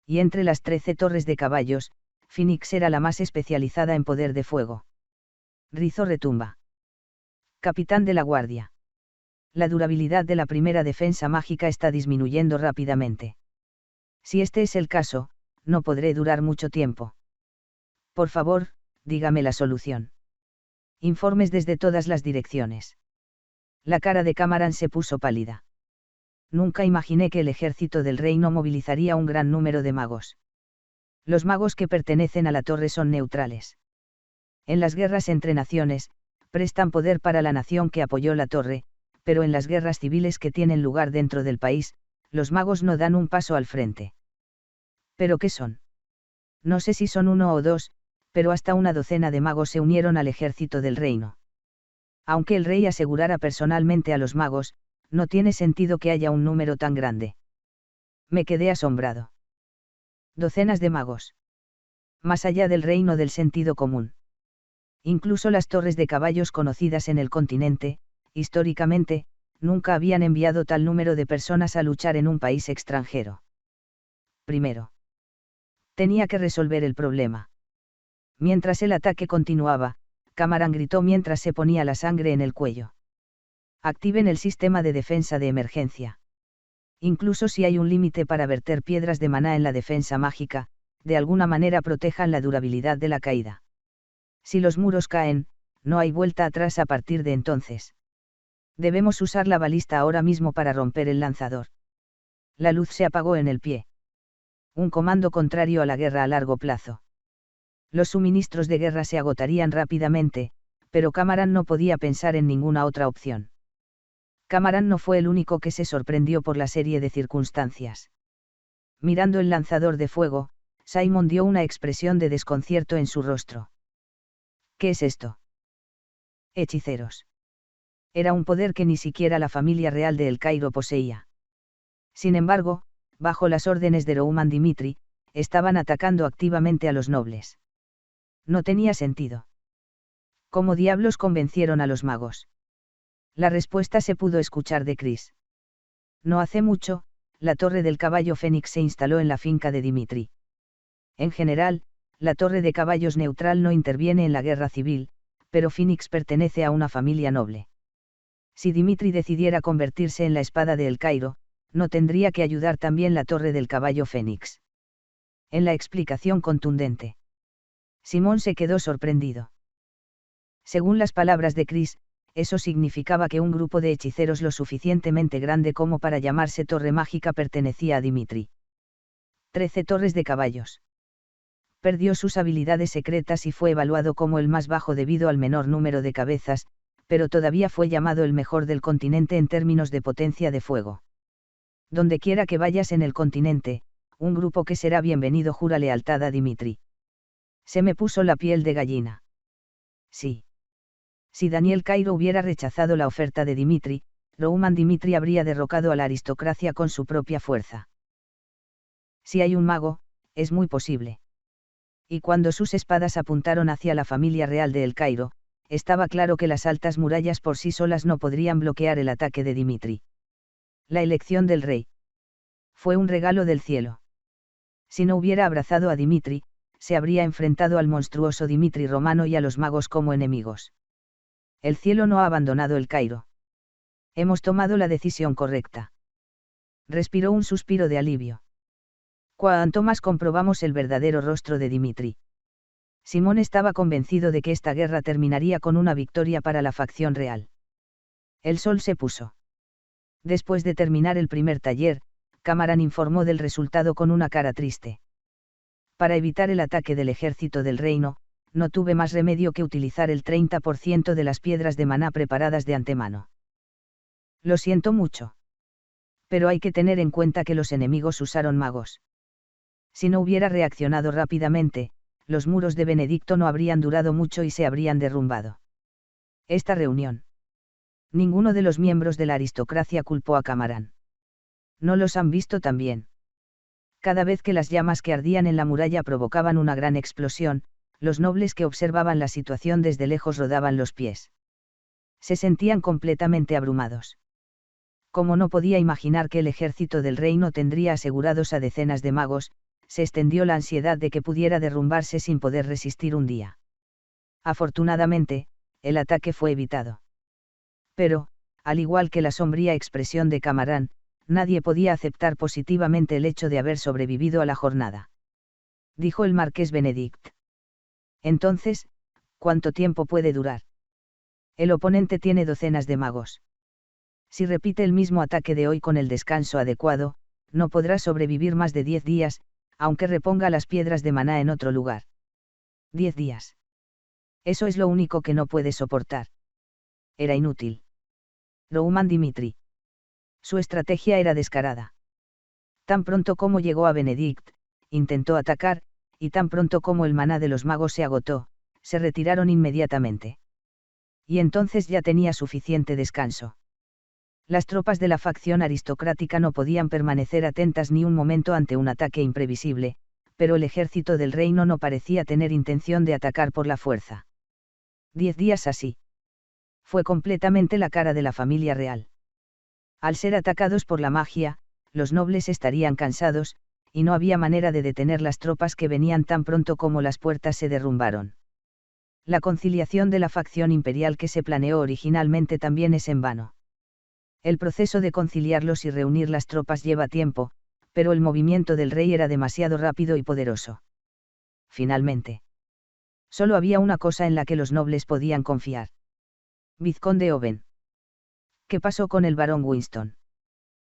Speaker 1: Y entre las 13 torres de caballos, Fénix era la más especializada en poder de fuego. Rizo retumba. Capitán de la guardia. La durabilidad de la primera defensa mágica está disminuyendo rápidamente. Si este es el caso, no podré durar mucho tiempo. Por favor, dígame la solución. Informes desde todas las direcciones. La cara de Camarán se puso pálida. Nunca imaginé que el ejército del reino movilizaría un gran número de magos. Los magos que pertenecen a la torre son neutrales. En las guerras entre naciones, prestan poder para la nación que apoyó la torre, pero en las guerras civiles que tienen lugar dentro del país, los magos no dan un paso al frente. ¿Pero qué son? No sé si son 1 o 2, pero hasta una docena de magos se unieron al ejército del reino. Aunque el rey asegurara personalmente a los magos, no tiene sentido que haya un número tan grande. Me quedé asombrado. Docenas de magos. Más allá del reino del sentido común. Incluso las torres de caballos conocidas en el continente, históricamente, nunca habían enviado tal número de personas a luchar en un país extranjero. Primero. Tenía que resolver el problema. Mientras el ataque continuaba, Camarán gritó mientras se ponía la sangre en el cuello. Activen el sistema de defensa de emergencia. Incluso si hay un límite para verter piedras de maná en la defensa mágica, de alguna manera protejan la durabilidad de la caída. Si los muros caen, no hay vuelta atrás a partir de entonces. Debemos usar la balista ahora mismo para romper el lanzador. La luz se apagó en el pie. Un comando contrario a la guerra a largo plazo. Los suministros de guerra se agotarían rápidamente, pero Cameron no podía pensar en ninguna otra opción. Cameron no fue el único que se sorprendió por la serie de circunstancias. Mirando el lanzador de fuego, Simon dio una expresión de desconcierto en su rostro. ¿Qué es esto? Hechiceros. Era un poder que ni siquiera la familia real de El Cairo poseía. Sin embargo, bajo las órdenes de Rouman Dimitri, estaban atacando activamente a los nobles. No tenía sentido. ¿Cómo diablos convencieron a los magos? La respuesta se pudo escuchar de Chris. No hace mucho, la Torre del Caballo Fénix se instaló en la finca de Dimitri. En general, la Torre de Caballos Neutral no interviene en la guerra civil, pero Phoenix pertenece a una familia noble. Si Dimitri decidiera convertirse en la espada de El Cairo, no tendría que ayudar también la Torre del Caballo Fénix. En la explicación contundente. Simón se quedó sorprendido. Según las palabras de Chris, eso significaba que un grupo de hechiceros lo suficientemente grande como para llamarse Torre Mágica pertenecía a Dimitri. 13 torres de caballos. Perdió sus habilidades secretas y fue evaluado como el más bajo debido al menor número de cabezas, pero todavía fue llamado el mejor del continente en términos de potencia de fuego. Donde quiera que vayas en el continente, un grupo que será bienvenido jura lealtad a Dimitri. Se me puso la piel de gallina. Sí. Si Daniel Cairo hubiera rechazado la oferta de Dimitri, Rouman Dimitri habría derrocado a la aristocracia con su propia fuerza. Si hay un mago, es muy posible. Y cuando sus espadas apuntaron hacia la familia real de El Cairo, estaba claro que las altas murallas por sí solas no podrían bloquear el ataque de Dimitri. La elección del rey. Fue un regalo del cielo. Si no hubiera abrazado a Dimitri, se habría enfrentado al monstruoso Dimitri romano y a los magos como enemigos. El cielo no ha abandonado El Cairo. Hemos tomado la decisión correcta. Respiró un suspiro de alivio. Cuanto más comprobamos el verdadero rostro de Dimitri. Simón estaba convencido de que esta guerra terminaría con una victoria para la facción real. El sol se puso. Después de terminar el primer taller, Cameron informó del resultado con una cara triste. Para evitar el ataque del ejército del reino, no tuve más remedio que utilizar el 30% de las piedras de maná preparadas de antemano. Lo siento mucho. Pero hay que tener en cuenta que los enemigos usaron magos. Si no hubiera reaccionado rápidamente, los muros de Benedicto no habrían durado mucho y se habrían derrumbado. Esta reunión. Ninguno de los miembros de la aristocracia culpó a Cameron. ¿No los han visto también? Cada vez que las llamas que ardían en la muralla provocaban una gran explosión, los nobles que observaban la situación desde lejos rodaban los pies. Se sentían completamente abrumados. Como no podía imaginar que el ejército del reino tendría asegurados a decenas de magos, se extendió la ansiedad de que pudiera derrumbarse sin poder resistir un día. Afortunadamente, el ataque fue evitado. Pero, al igual que la sombría expresión de Cameron, nadie podía aceptar positivamente el hecho de haber sobrevivido a la jornada. Dijo el marqués Benedict. Entonces, ¿cuánto tiempo puede durar? El oponente tiene docenas de magos. Si repite el mismo ataque de hoy con el descanso adecuado, no podrá sobrevivir más de 10 días, aunque reponga las piedras de maná en otro lugar. 10 días. Eso es lo único que no puede soportar. Era inútil. Rouman Dimitri. Su estrategia era descarada. Tan pronto como llegó a Benedict, intentó atacar, y tan pronto como el maná de los magos se agotó, se retiraron inmediatamente. Y entonces ya tenía suficiente descanso. Las tropas de la facción aristocrática no podían permanecer atentas ni un momento ante un ataque imprevisible, pero el ejército del reino no parecía tener intención de atacar por la fuerza. 10 días así. Fue completamente la cara de la familia real. Al ser atacados por la magia, los nobles estarían cansados, y no había manera de detener las tropas que venían tan pronto como las puertas se derrumbaron. La conciliación de la facción imperial que se planeó originalmente también es en vano. El proceso de conciliarlos y reunir las tropas lleva tiempo, pero el movimiento del rey era demasiado rápido y poderoso. Finalmente. Solo había una cosa en la que los nobles podían confiar. Vizconde Owen. ¿Qué pasó con el barón Winston?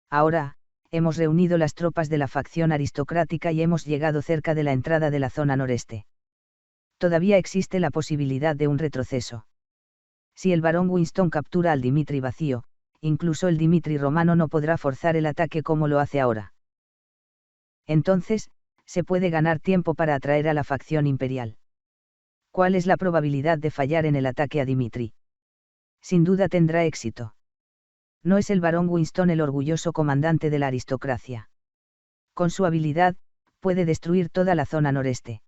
Speaker 1: Ahora, hemos reunido las tropas de la facción aristocrática y hemos llegado cerca de la entrada de la zona noreste. Todavía existe la posibilidad de un retroceso. Si el barón Winston captura al Dimitri vacío, incluso el Dimitri romano no podrá forzar el ataque como lo hace ahora. Entonces, se puede ganar tiempo para atraer a la facción imperial. ¿Cuál es la probabilidad de fallar en el ataque a Dimitri? Sin duda tendrá éxito. No es el barón Winston el orgulloso comandante de la aristocracia. Con su habilidad, puede destruir toda la zona noreste.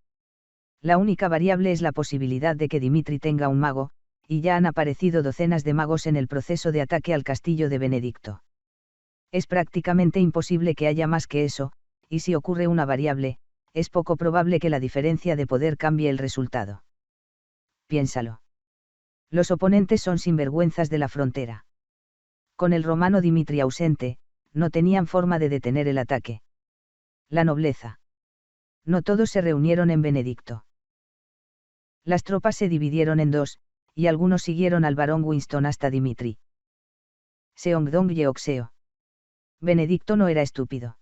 Speaker 1: La única variable es la posibilidad de que Dimitri tenga un mago, y ya han aparecido docenas de magos en el proceso de ataque al castillo de Benedicto. Es prácticamente imposible que haya más que eso, y si ocurre una variable, es poco probable que la diferencia de poder cambie el resultado. Piénsalo. Los oponentes son sinvergüenzas de la frontera. Con el romano Dimitri ausente, no tenían forma de detener el ataque. La nobleza. No todos se reunieron en Benedicto. Las tropas se dividieron en dos, y algunos siguieron al barón Winston hasta Dimitri. Seongdong Yeoxeo. Benedicto no era estúpido.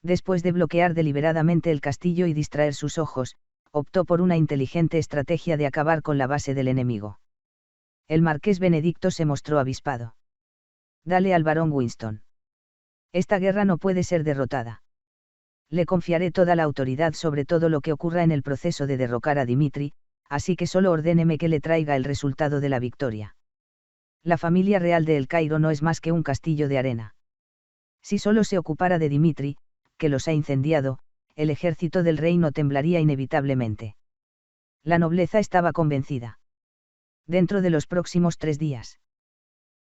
Speaker 1: Después de bloquear deliberadamente el castillo y distraer sus ojos, optó por una inteligente estrategia de acabar con la base del enemigo. El marqués Benedicto se mostró avispado. Dale al barón Winston. Esta guerra no puede ser derrotada. Le confiaré toda la autoridad sobre todo lo que ocurra en el proceso de derrocar a Dimitri, así que solo ordéneme que le traiga el resultado de la victoria. La familia real de El Cairo no es más que un castillo de arena. Si solo se ocupara de Dimitri, que los ha incendiado, el ejército del reino temblaría inevitablemente. La nobleza estaba convencida. Dentro de los próximos 3 días.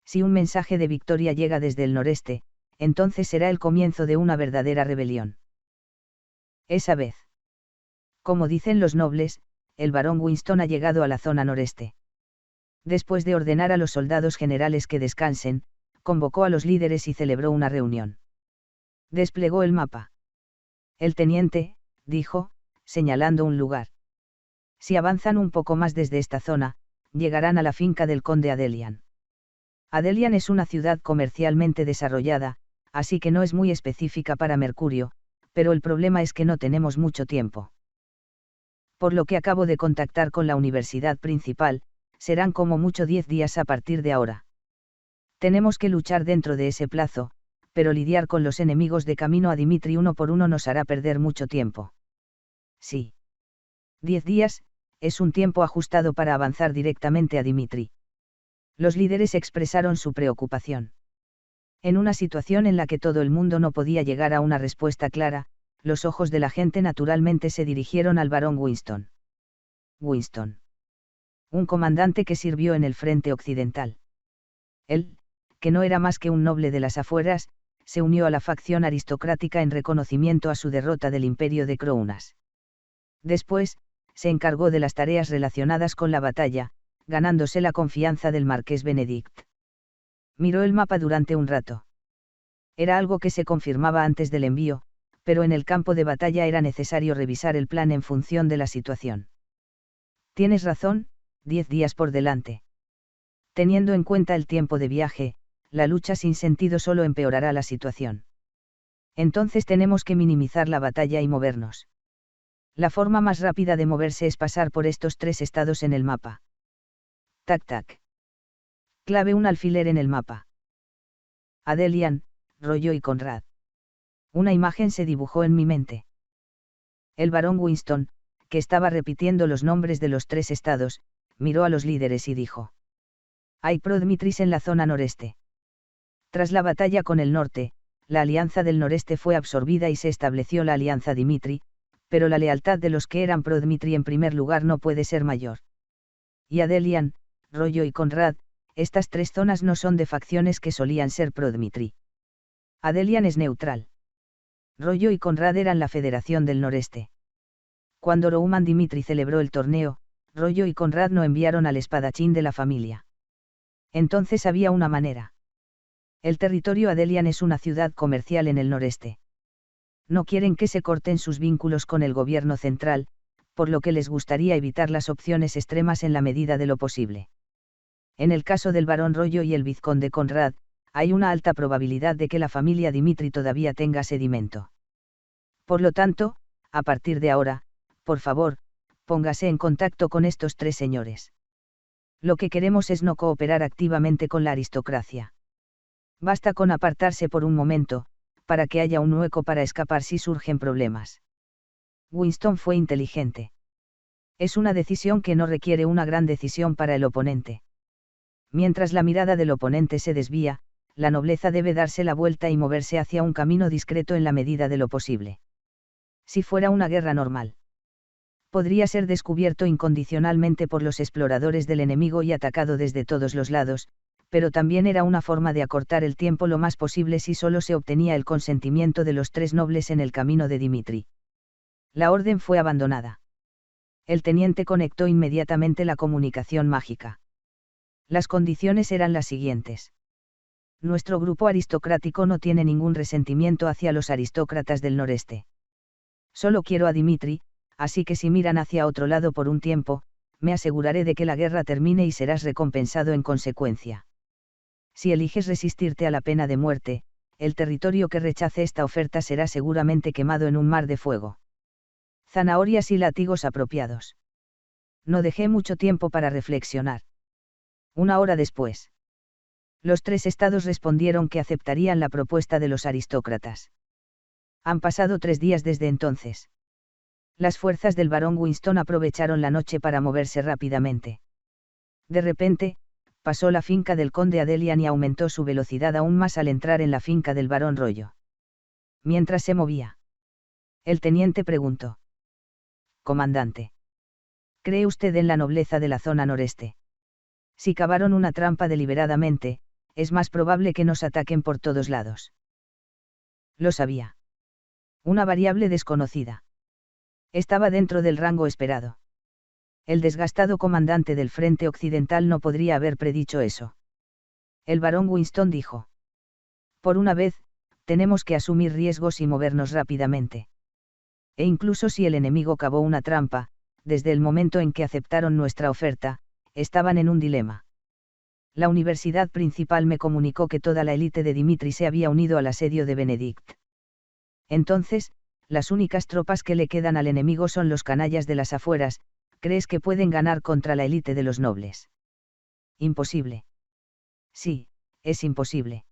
Speaker 1: Si un mensaje de victoria llega desde el noreste, entonces será el comienzo de una verdadera rebelión. Esa vez. Como dicen los nobles, el barón Winston ha llegado a la zona noreste. Después de ordenar a los soldados generales que descansen, convocó a los líderes y celebró una reunión. Desplegó el mapa. El teniente, dijo, señalando un lugar. Si avanzan un poco más desde esta zona, llegarán a la finca del conde Adelian. Adelian es una ciudad comercialmente desarrollada, así que no es muy específica para Mercurio, pero el problema es que no tenemos mucho tiempo. Por lo que acabo de contactar con la universidad principal, serán como mucho 10 días a partir de ahora. Tenemos que luchar dentro de ese plazo, pero lidiar con los enemigos de camino a Dimitri uno por uno nos hará perder mucho tiempo. Sí. 10 días, es un tiempo ajustado para avanzar directamente a Dimitri. Los líderes expresaron su preocupación. En una situación en la que todo el mundo no podía llegar a una respuesta clara, los ojos de la gente naturalmente se dirigieron al barón Winston. Winston. Un comandante que sirvió en el frente occidental. Él, que no era más que un noble de las afueras, se unió a la facción aristocrática en reconocimiento a su derrota del imperio de Crounas. Después, se encargó de las tareas relacionadas con la batalla, ganándose la confianza del marqués Benedict. Miró el mapa durante un rato. Era algo que se confirmaba antes del envío, pero en el campo de batalla era necesario revisar el plan en función de la situación. Tienes razón, 10 días por delante. Teniendo en cuenta el tiempo de viaje, la lucha sin sentido solo empeorará la situación. Entonces tenemos que minimizar la batalla y movernos. La forma más rápida de moverse es pasar por estos 3 estados en el mapa. Tac tac. Clave un alfiler en el mapa. Adelian, Rollo y Conrad. Una imagen se dibujó en mi mente. El barón Winston, que estaba repitiendo los nombres de los 3 estados, miró a los líderes y dijo: hay pro-Dmitris en la zona noreste. Tras la batalla con el norte, la alianza del noreste fue absorbida y se estableció la alianza Dimitri, pero la lealtad de los que eran pro-Dmitri en primer lugar no puede ser mayor. Y Adelian, Rollo y Conrad, estas 3 zonas no son de facciones que solían ser pro-Dmitri. Adelian es neutral. Rollo y Conrad eran la Federación del Noreste. Cuando Rouman Dimitri celebró el torneo, Rollo y Conrad no enviaron al espadachín de la familia. Entonces había una manera. El territorio Adelian es una ciudad comercial en el noreste. No quieren que se corten sus vínculos con el gobierno central, por lo que les gustaría evitar las opciones extremas en la medida de lo posible. En el caso del barón Rollo y el vizconde Conrad, hay una alta probabilidad de que la familia Dimitri todavía tenga sedimento. Por lo tanto, a partir de ahora, por favor, póngase en contacto con estos tres señores. Lo que queremos es no cooperar activamente con la aristocracia. Basta con apartarse por un momento, para que haya un hueco para escapar si surgen problemas. Winston fue inteligente. Es una decisión que no requiere una gran decisión para el oponente. Mientras la mirada del oponente se desvía, la nobleza debe darse la vuelta y moverse hacia un camino discreto en la medida de lo posible. Si fuera una guerra normal, podría ser descubierto incondicionalmente por los exploradores del enemigo y atacado desde todos los lados, pero también era una forma de acortar el tiempo lo más posible si solo se obtenía el consentimiento de los tres nobles en el camino de Dimitri. La orden fue abandonada. El teniente conectó inmediatamente la comunicación mágica. Las condiciones eran las siguientes. Nuestro grupo aristocrático no tiene ningún resentimiento hacia los aristócratas del noreste. Solo quiero a Dimitri, así que si miran hacia otro lado por un tiempo, me aseguraré de que la guerra termine y serás recompensado en consecuencia. Si eliges resistirte a la pena de muerte, el territorio que rechace esta oferta será seguramente quemado en un mar de fuego. Zanahorias y látigos apropiados. No dejé mucho tiempo para reflexionar. Una hora después. Los tres estados respondieron que aceptarían la propuesta de los aristócratas. Han pasado 3 días desde entonces. Las fuerzas del barón Winston aprovecharon la noche para moverse rápidamente. De repente, pasó la finca del conde Adelian y aumentó su velocidad aún más al entrar en la finca del barón Rollo. Mientras se movía, el teniente preguntó: «Comandante, ¿cree usted en la nobleza de la zona noreste? Si cavaron una trampa deliberadamente, es más probable que nos ataquen por todos lados». Lo sabía. Una variable desconocida. Estaba dentro del rango esperado. El desgastado comandante del frente occidental no podría haber predicho eso. El barón Winston dijo: «Por una vez, tenemos que asumir riesgos y movernos rápidamente. E incluso si el enemigo cavó una trampa, desde el momento en que aceptaron nuestra oferta, estaban en un dilema. La universidad principal me comunicó que toda la élite de Dimitri se había unido al asedio de Benedict. Entonces, las únicas tropas que le quedan al enemigo son los canallas de las afueras. ¿Crees que pueden ganar contra la élite de los nobles?» «Imposible». «Sí, es imposible.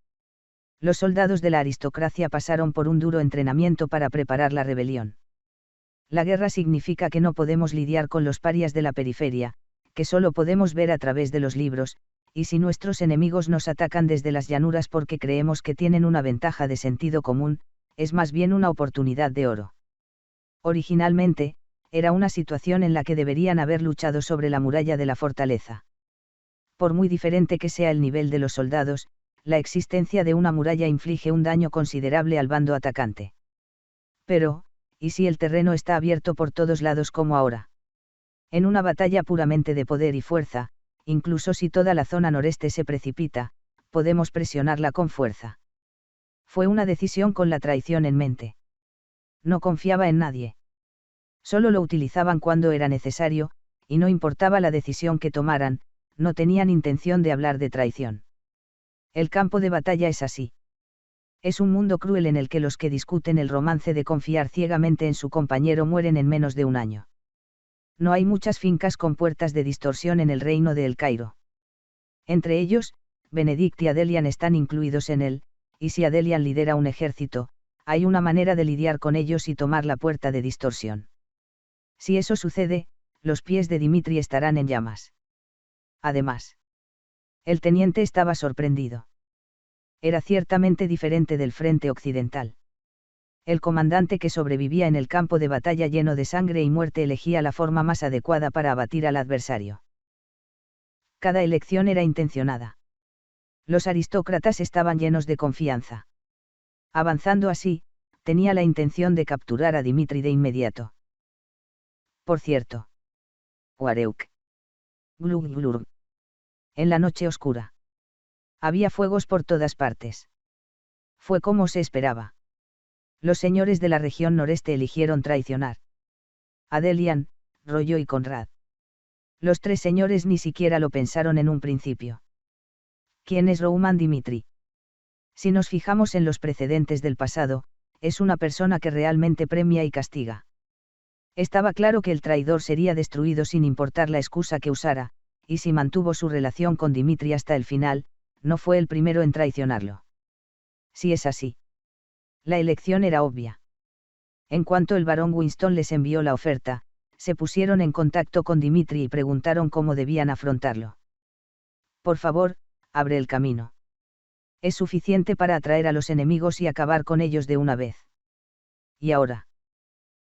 Speaker 1: Los soldados de la aristocracia pasaron por un duro entrenamiento para preparar la rebelión. La guerra significa que no podemos lidiar con los parias de la periferia, que solo podemos ver a través de los libros, y si nuestros enemigos nos atacan desde las llanuras porque creemos que tienen una ventaja de sentido común, es más bien una oportunidad de oro. Originalmente, era una situación en la que deberían haber luchado sobre la muralla de la fortaleza. Por muy diferente que sea el nivel de los soldados, la existencia de una muralla inflige un daño considerable al bando atacante. Pero, ¿y si el terreno está abierto por todos lados como ahora? En una batalla puramente de poder y fuerza, incluso si toda la zona noreste se precipita, podemos presionarla con fuerza. Fue una decisión con la traición en mente. No confiaba en nadie. Solo lo utilizaban cuando era necesario, y no importaba la decisión que tomaran, no tenían intención de hablar de traición. El campo de batalla es así. Es un mundo cruel en el que los que discuten el romance de confiar ciegamente en su compañero mueren en menos de un año. No hay muchas fincas con puertas de distorsión en el reino de El Cairo. Entre ellos, Benedict y Adelian están incluidos en él, y si Adelian lidera un ejército, hay una manera de lidiar con ellos y tomar la puerta de distorsión. Si eso sucede, los pies de Dimitri estarán en llamas. Además, el teniente estaba sorprendido. Era ciertamente diferente del frente occidental. El comandante que sobrevivía en el campo de batalla lleno de sangre y muerte elegía la forma más adecuada para abatir al adversario. Cada elección era intencionada. Los aristócratas estaban llenos de confianza. Avanzando así, tenía la intención de capturar a Dimitri de inmediato. Por cierto. Wareuk. Glug glug. En la noche oscura. Había fuegos por todas partes. Fue como se esperaba. Los señores de la región noreste eligieron traicionar. Adelian, Rollo y Conrad. Los tres señores ni siquiera lo pensaron en un principio. ¿Quién es Rouman Dimitri? Si nos fijamos en los precedentes del pasado, es una persona que realmente premia y castiga. Estaba claro que el traidor sería destruido sin importar la excusa que usara, y si mantuvo su relación con Dimitri hasta el final, no fue el primero en traicionarlo. Si es así. La elección era obvia. En cuanto el barón Winston les envió la oferta, se pusieron en contacto con Dimitri y preguntaron cómo debían afrontarlo. Por favor, abre el camino. Es suficiente para atraer a los enemigos y acabar con ellos de una vez. Y ahora.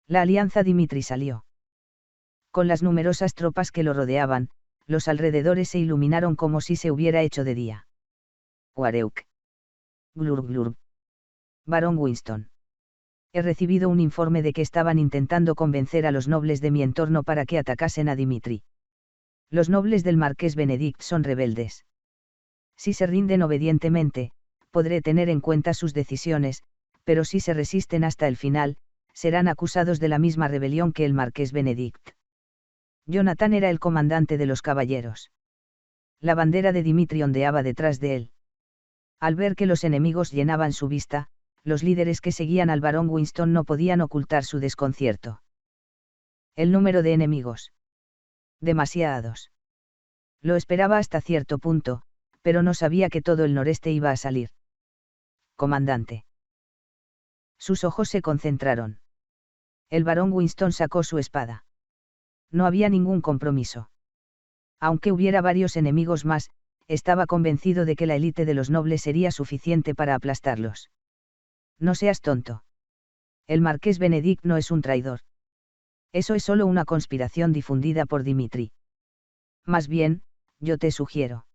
Speaker 1: La alianza Dimitri salió. Con las numerosas tropas que lo rodeaban, los alrededores se iluminaron como si se hubiera hecho de día. Wareuk. Glurg glurg. Barón Winston. He recibido un informe de que estaban intentando convencer a los nobles de mi entorno para que atacasen a Dimitri. Los nobles del marqués Benedict son rebeldes. Si se rinden obedientemente, podré tener en cuenta sus decisiones, pero si se resisten hasta el final, serán acusados de la misma rebelión que el marqués Benedict. Jonathan era el comandante de los caballeros. La bandera de Dimitri ondeaba detrás de él. Al ver que los enemigos llenaban su vista, los líderes que seguían al barón Winston no podían ocultar su desconcierto. El número de enemigos. Demasiados. Lo esperaba hasta cierto punto, pero no sabía que todo el noreste iba a salir. Comandante. Sus ojos se concentraron. El barón Winston sacó su espada. No había ningún compromiso. Aunque hubiera varios enemigos más, estaba convencido de que la élite de los nobles sería suficiente para aplastarlos. No seas tonto. El marqués Benedict no es un traidor. Eso es solo una conspiración difundida por Dimitri. Más bien, yo te sugiero.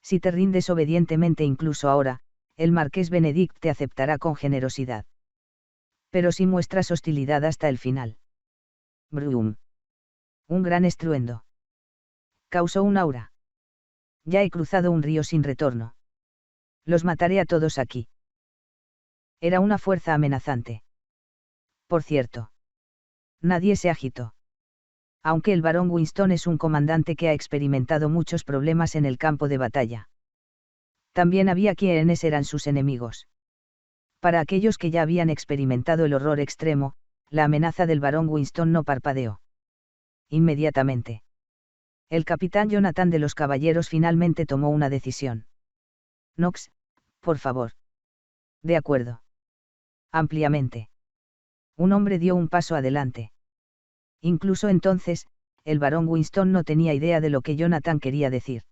Speaker 1: Si te rindes obedientemente incluso ahora, el marqués Benedict te aceptará con generosidad. Pero si muestras hostilidad hasta el final. Brum. Un gran estruendo. Causó un aura. Ya he cruzado un río sin retorno. Los mataré a todos aquí. Era una fuerza amenazante. Por cierto. Nadie se agitó. Aunque el barón Winston es un comandante que ha experimentado muchos problemas en el campo de batalla. También había quienes eran sus enemigos. Para aquellos que ya habían experimentado el horror extremo, la amenaza del barón Winston no parpadeó. Inmediatamente. El capitán Jonathan de los caballeros finalmente tomó una decisión. Knox, por favor. De acuerdo. Ampliamente. Un hombre dio un paso adelante. Incluso entonces, el barón Winston no tenía idea de lo que Jonathan quería decir.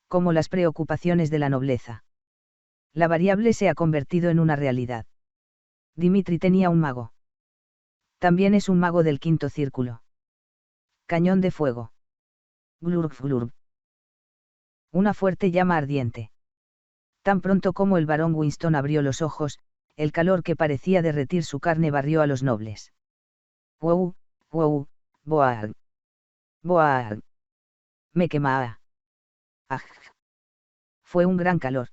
Speaker 1: Como las preocupaciones de la nobleza. La variable se ha convertido en una realidad. Dimitri tenía un mago. También es un mago del quinto círculo. Cañón de fuego. Glurg glurg. Una fuerte llama ardiente. Tan pronto como el barón Winston abrió los ojos, el calor que parecía derretir su carne barrió a los nobles. ¡Wow! ¡Wow! ¡Boarg! ¡Boarg! Me quemaba. ¡Aj! Fue un gran calor.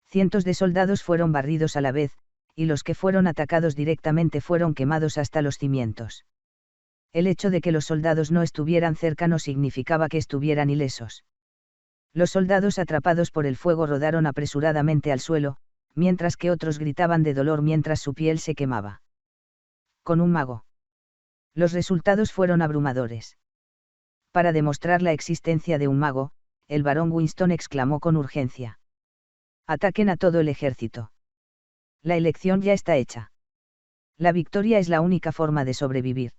Speaker 1: Cientos de soldados fueron barridos a la vez, y los que fueron atacados directamente fueron quemados hasta los cimientos. El hecho de que los soldados no estuvieran cerca no significaba que estuvieran ilesos. Los soldados atrapados por el fuego rodaron apresuradamente al suelo, mientras que otros gritaban de dolor mientras su piel se quemaba. Con un mago. Los resultados fueron abrumadores. Para demostrar la existencia de un mago, el barón Winston exclamó con urgencia. Ataquen a todo el ejército. La elección ya está hecha. La victoria es la única forma de sobrevivir.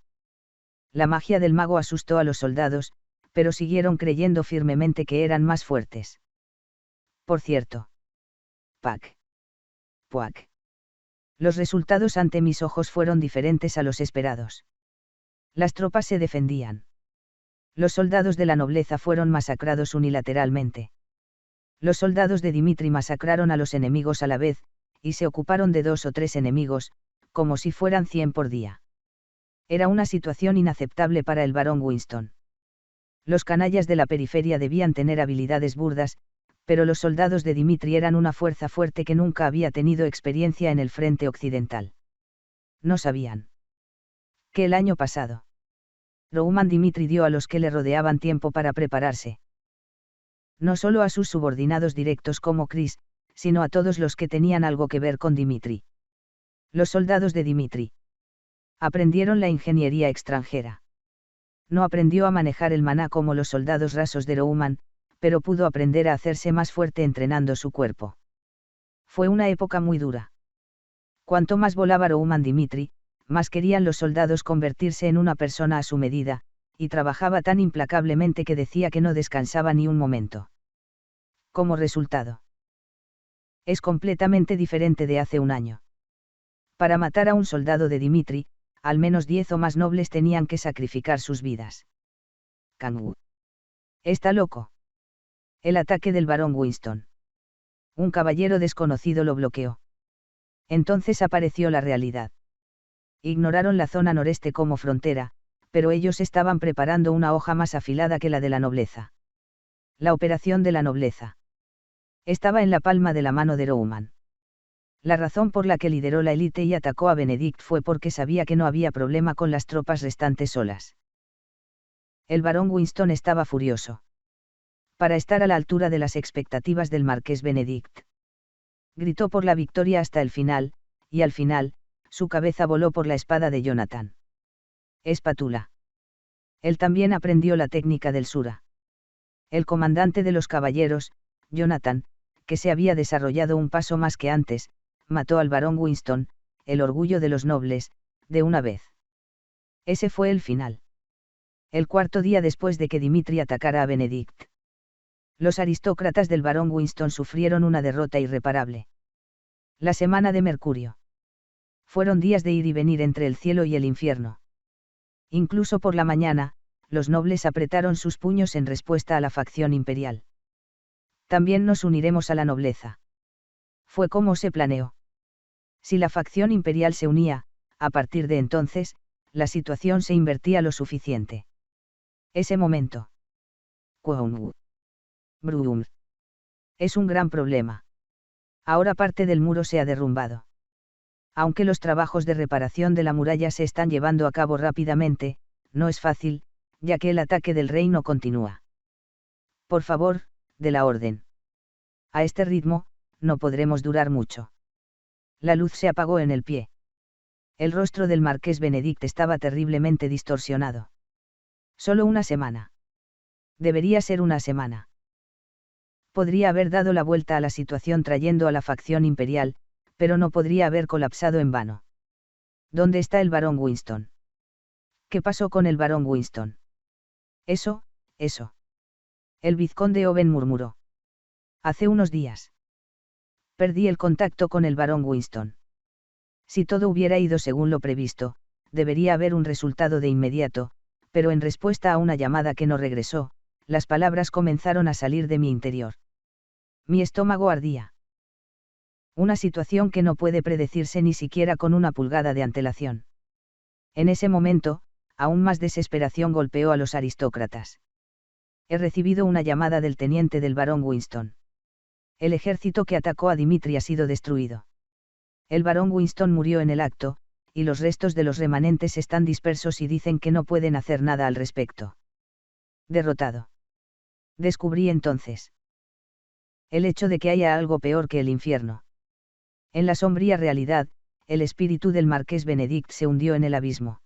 Speaker 1: La magia del mago asustó a los soldados, pero siguieron creyendo firmemente que eran más fuertes. Por cierto. Pac. Puac. Los resultados ante mis ojos fueron diferentes a los esperados. Las tropas se defendían. Los soldados de la nobleza fueron masacrados unilateralmente. Los soldados de Dimitri masacraron a los enemigos a la vez, y se ocuparon de 2 o 3 enemigos, como si fueran 100 por día. Era una situación inaceptable para el barón Winston. Los canallas de la periferia debían tener habilidades burdas, pero los soldados de Dimitri eran una fuerza fuerte que nunca había tenido experiencia en el frente occidental. No sabían que el año pasado Rouman Dimitri dio a los que le rodeaban tiempo para prepararse. No solo a sus subordinados directos como Chris, sino a todos los que tenían algo que ver con Dimitri. Los soldados de Dimitri aprendieron la ingeniería extranjera. No aprendió a manejar el maná como los soldados rasos de Rouman, pero pudo aprender a hacerse más fuerte entrenando su cuerpo. Fue una época muy dura. Cuanto más volaba Rouman Dimitri, más querían los soldados convertirse en una persona a su medida, y trabajaba tan implacablemente que decía que no descansaba ni un momento. Como resultado, es completamente diferente de hace un año. Para matar a un soldado de Dimitri, al menos 10 o más nobles tenían que sacrificar sus vidas. Kangwoo. Está loco. El ataque del barón Winston. Un caballero desconocido lo bloqueó. Entonces apareció la realidad. Ignoraron la zona noreste como frontera, pero ellos estaban preparando una hoja más afilada que la de la nobleza. La operación de la nobleza. Estaba en la palma de la mano de Rouman. La razón por la que lideró la élite y atacó a Benedict fue porque sabía que no había problema con las tropas restantes solas. El barón Winston estaba furioso. Para estar a la altura de las expectativas del marqués Benedict. Gritó por la victoria hasta el final, y al final, su cabeza voló por la espada de Jonathan. Espátula. Él también aprendió la técnica del Sura. El comandante de los caballeros, Jonathan, que se había desarrollado un paso más que antes, mató al barón Winston, el orgullo de los nobles, de una vez. Ese fue el final. El cuarto día después de que Dimitri atacara a Benedict. Los aristócratas del barón Winston sufrieron una derrota irreparable. La semana de Mercurio. Fueron días de ir y venir entre el cielo y el infierno. Incluso por la mañana, los nobles apretaron sus puños en respuesta a la facción imperial. También nos uniremos a la nobleza. Fue como se planeó. Si la facción imperial se unía, a partir de entonces, la situación se invertía lo suficiente. Ese momento. Kwoung. Brum. Es un gran problema. Ahora parte del muro se ha derrumbado. Aunque los trabajos de reparación de la muralla se están llevando a cabo rápidamente, no es fácil, ya que el ataque del reino continúa. Por favor, de la orden. A este ritmo, no podremos durar mucho. La luz se apagó en el pie. El rostro del marqués Benedict estaba terriblemente distorsionado. Solo una semana. Debería ser una semana. Podría haber dado la vuelta a la situación trayendo a la facción imperial, pero no podría haber colapsado en vano. ¿Dónde está el barón Winston? ¿Qué pasó con el barón Winston? Eso. El vizconde Owen murmuró. Hace unos días. Perdí el contacto con el barón Winston. Si todo hubiera ido según lo previsto, debería haber un resultado de inmediato, pero en respuesta a una llamada que no regresó, las palabras comenzaron a salir de mi interior. Mi estómago ardía. Una situación que no puede predecirse ni siquiera con una pulgada de antelación. En ese momento, aún más desesperación golpeó a los aristócratas. He recibido una llamada del teniente del barón Winston. El ejército que atacó a Dimitri ha sido destruido. El barón Winston murió en el acto, y los restos de los remanentes están dispersos y dicen que no pueden hacer nada al respecto. Derrotado. Descubrí entonces el hecho de que haya algo peor que el infierno. En la sombría realidad, el espíritu del marqués Benedict se hundió en el abismo.